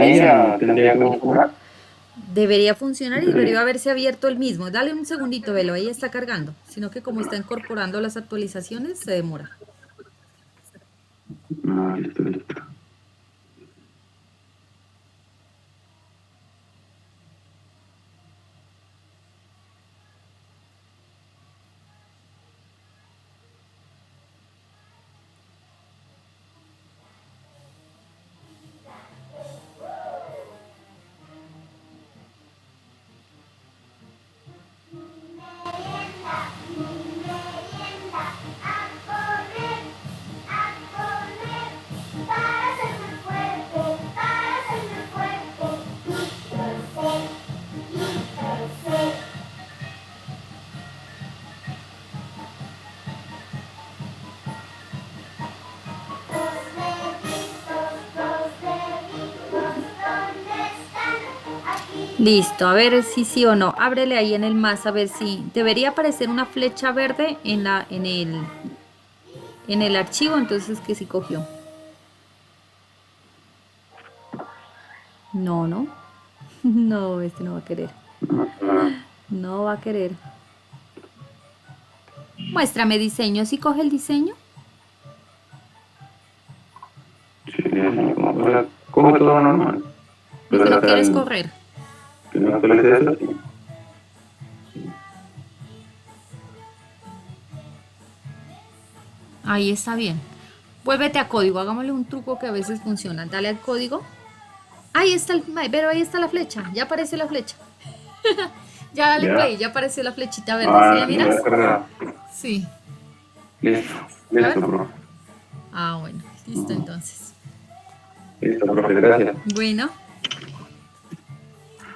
Debería funcionar y debería haberse abierto el mismo. Dale un segundito, velo, ahí está cargando. Sino que como está incorporando las actualizaciones, se demora. Listo. Listo, a ver si sí o no. Ábrele ahí en el más a ver si debería aparecer una flecha verde en el archivo, entonces que sí cogió. No, no. No, este no va a querer. Ah, No va a querer. Muéstrame diseño. ¿Sí coge el diseño? sí, como fuera, coge todo normal. Lo Pero que no quiere es lateral, correr. que no actualice eso, sí. Ahí está bien. Vuélvete a código. Hagámosle un truco que a veces funciona. Dale al código. Ahí está pero ahí está la flecha. Ya apareció la flecha. Ya dale Ya. play. Ya apareció la flechita verde. ¿Sí Ah, la sí, ya miras? descargado. Sí. Listo, A ver. listo, bro. Ah, bueno. Listo entonces. Listo, profe, gracias. Bueno.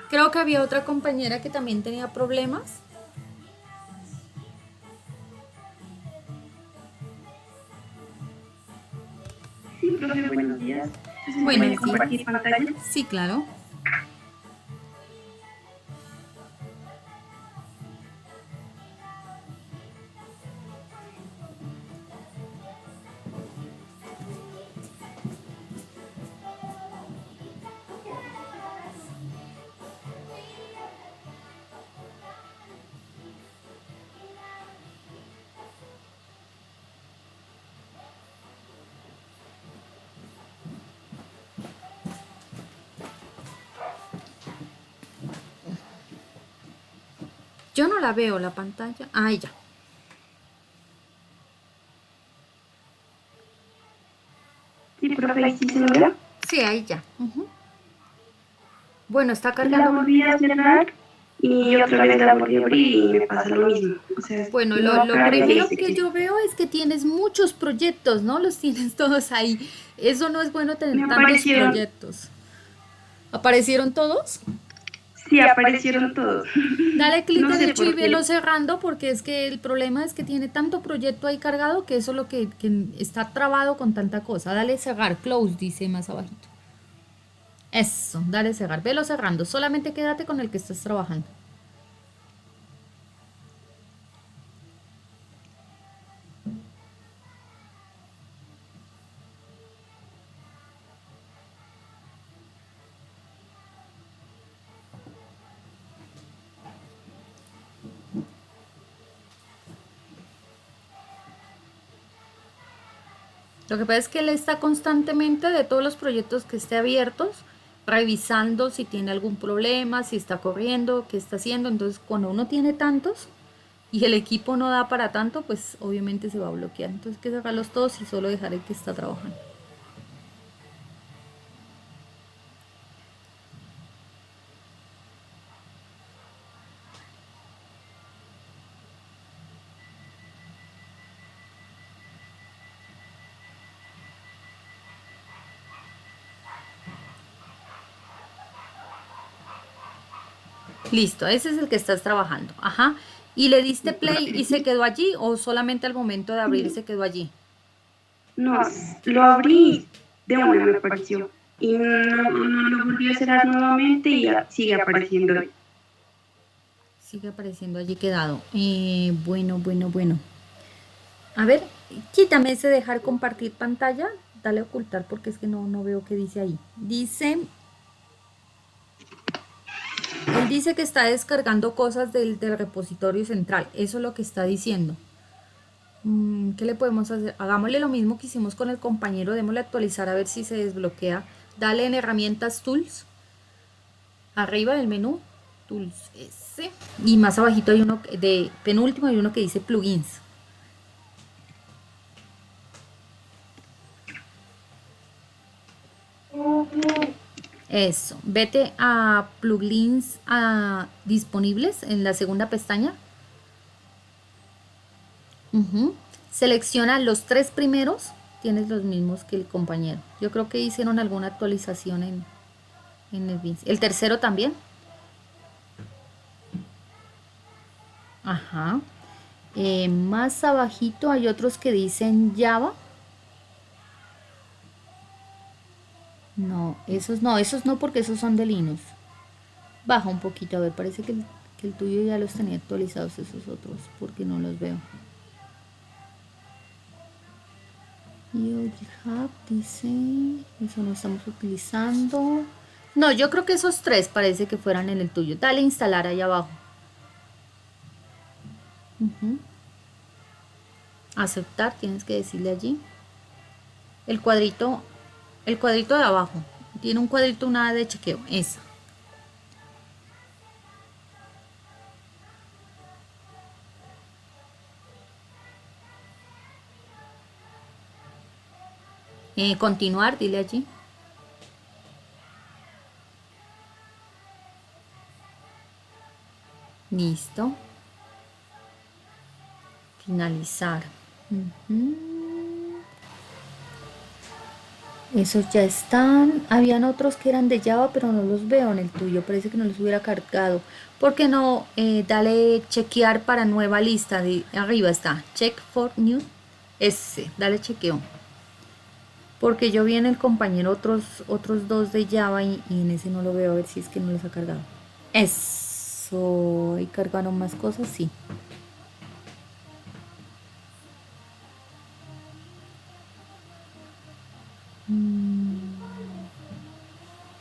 Creo que había otra compañera que también tenía problemas. Sí, profe, buenos días. ¿Se puede Buenos días. compartir pantalla? Sí, claro. Yo no la veo la pantalla. Ah, ya. Sí, profe, ahí sí se logra. Sí, ahí ya. Ujú. Bueno, está La cargando. volví a cerrar y otra vez la volví a abrir y me pasa lo mismo. O sea, Bueno, no lo carga y primero dice que que yo veo es que tienes muchos proyectos, ¿no? Los tienes todos ahí. Eso no es bueno me tener tantos aparecieron, proyectos. ¿Aparecieron todos? sí, aparecieron todos. Dale clic No sé derecho y por velo qué. cerrando porque es que el problema es que tiene tanto proyecto ahí cargado que eso es lo que está trabado con tanta cosa. Dale cerrar, close, dice más abajito. Eso, dale cerrar, velo cerrando. Solamente quédate con el que estás trabajando. Lo que pasa es que él está constantemente de todos los proyectos que esté abiertos, revisando si tiene algún problema, si está corriendo, qué está haciendo. Entonces, cuando uno tiene tantos y el equipo no da para tanto, pues obviamente se va a bloquear. Entonces, hay que sacarlos todos y solo dejar el que está trabajando. Listo, ese es el que estás trabajando. Ajá. ¿Y le diste play y se quedó allí o solamente al momento de abrir Sí, se quedó allí? no, lo abrí de una me apareció. Y no lo volví a cerrar nuevamente y ya sigue apareciendo ahí. Sigue apareciendo allí quedado. Bueno. A ver, quítame ese dejar compartir pantalla. Dale a ocultar porque es que no veo qué dice ahí. Él dice que está descargando cosas del repositorio central. Eso es lo que está diciendo. ¿Qué le podemos hacer? Hagámosle lo mismo que hicimos con el compañero. Démosle a actualizar a ver si se desbloquea. Dale en herramientas Tools. Arriba del menú. Tools S. Y más abajito hay uno de penúltimo, hay uno que dice plugins. Eso, vete a plugins disponibles en la segunda pestaña. Ujú. Selecciona los tres primeros, tienes los mismos que el compañero. Yo creo que hicieron alguna actualización en el BINS. El tercero también. Ajá. Más abajito hay otros que dicen Java. No, esos no porque esos son de Linux. Baja un poquito, a ver, parece que el tuyo ya los tenía actualizados esos otros, porque no los veo. Y Hub dice, eso no estamos utilizando. No, yo creo que esos tres parece que fueran en el tuyo. Dale a instalar ahí abajo. Aceptar, tienes que decirle allí. El cuadrito de abajo. Tiene un cuadrito, una de chequeo. Esa. Continuar, dile allí. Listo. Finalizar. Esos ya están. Habían otros que eran de Java, pero no los veo en el tuyo. Parece que no los hubiera cargado. ¿Por qué no? Dale chequear para nueva lista. De arriba está. Check for new. Ese. Dale chequeo. Porque yo vi en el compañero otros dos de Java y en ese no lo veo. A ver si es que no los ha cargado. Eso. ¿Y cargaron más cosas? Sí.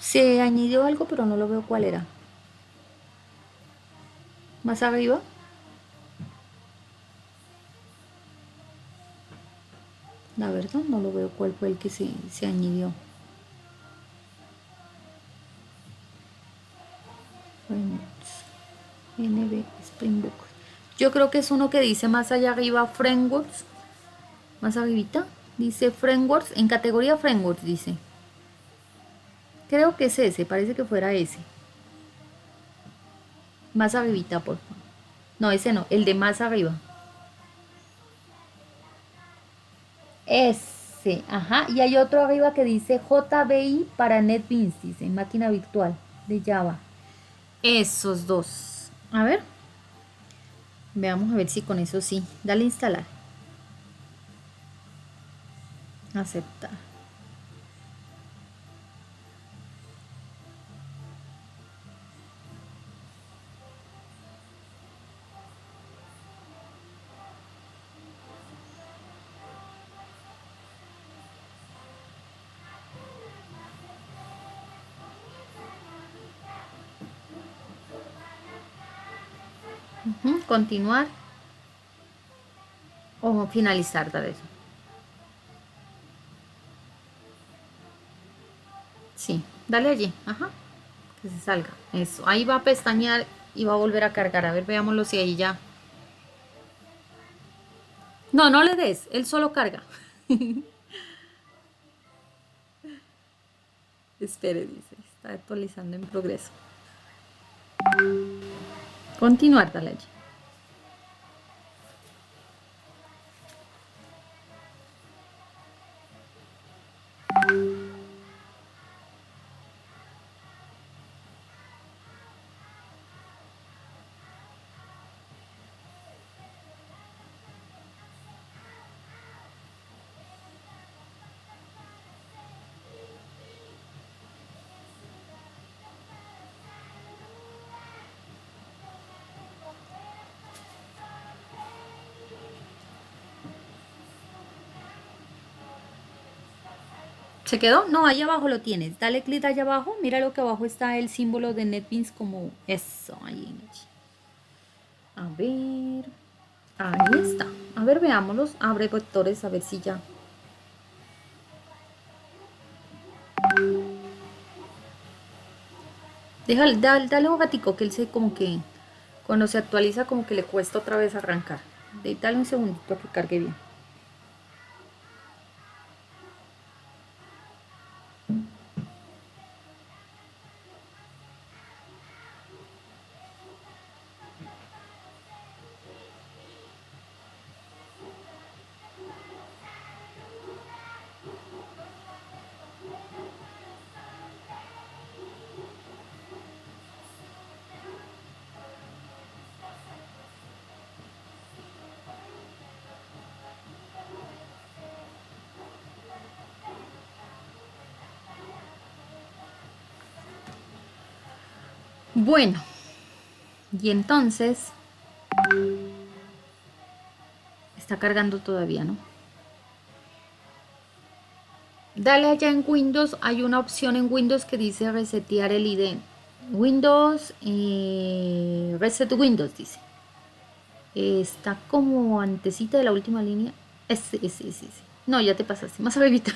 Se añadió algo, pero no lo veo cuál era. Más arriba. La verdad no lo veo cuál fue el que se añadió. NB Springbook. Yo creo que es uno que dice más allá arriba Frameworks. Más arribita. Dice Frameworks. En categoría Frameworks dice. Creo que es ese. Parece que fuera ese. Más arribita, por favor. No, ese no. El de más arriba. Ese. Ajá. Y hay otro arriba que dice JBI para NetBeans. Dice máquina virtual de Java. Esos dos. A ver. Veamos a ver si con eso sí. Dale a instalar. Aceptar. Continuar o finalizar, tal vez. Sí, dale allí, ajá, que se salga. Eso, ahí va a pestañear y va a volver a cargar. A ver, veámoslo si ahí ya. No, no le des, él solo carga. Espere, dice, está actualizando en progreso. Continuar, dale allí. ¿Se quedó? No, ahí abajo lo tienes. Dale clic allá abajo. Mira lo que abajo está el símbolo de NetBeans como eso. Ahí. A ver. Ahí está. A ver, veámoslos. Abre vectores a ver si ya. Dale un ratico que él se como que cuando se actualiza como que le cuesta otra vez arrancar. Dale un segundito a que cargue bien. Bueno, y entonces está cargando todavía, ¿no? Dale allá en Windows, hay una opción en Windows que dice resetear el ID. Windows, Reset Windows dice. Está como antesita de la última línea. Ese. No, ya te pasaste, más arribita.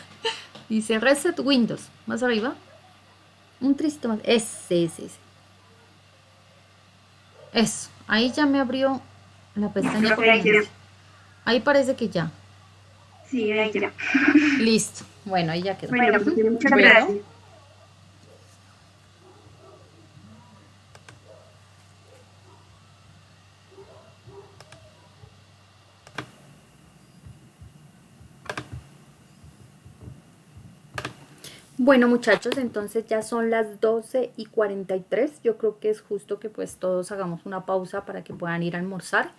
Dice Reset Windows, más arriba. Un triste más. Ese. Eso, ahí ya me abrió la pestaña Creo por que ahí quiero. ahí parece que ya. Sí, ahí quiero. Listo. Bueno, ahí ya quedó. Bueno, pues muchas Bueno, gracias. bueno, muchachos, entonces ya son las 12:43. Yo creo que es justo que pues todos hagamos una pausa para que puedan ir a almorzar.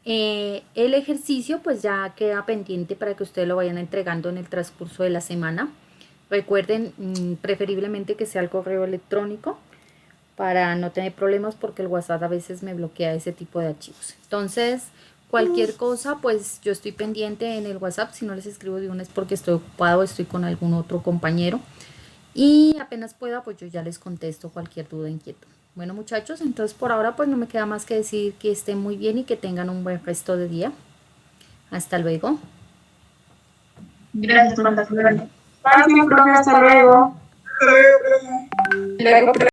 El ejercicio pues ya queda pendiente para que ustedes lo vayan entregando en el transcurso de la semana. Recuerden preferiblemente que sea el correo electrónico para no tener problemas porque el WhatsApp a veces me bloquea ese tipo de archivos. Entonces, cualquier cosa, pues yo estoy pendiente en el WhatsApp. Si no les escribo de una es porque estoy ocupado, estoy con algún otro compañero. Y apenas pueda, pues yo ya les contesto cualquier duda, inquietud. Bueno, muchachos, entonces por ahora pues no me queda más que decir que estén muy bien y que tengan un buen resto de día. Hasta luego. Gracias por la Gracias, profe. Hasta luego. Luego,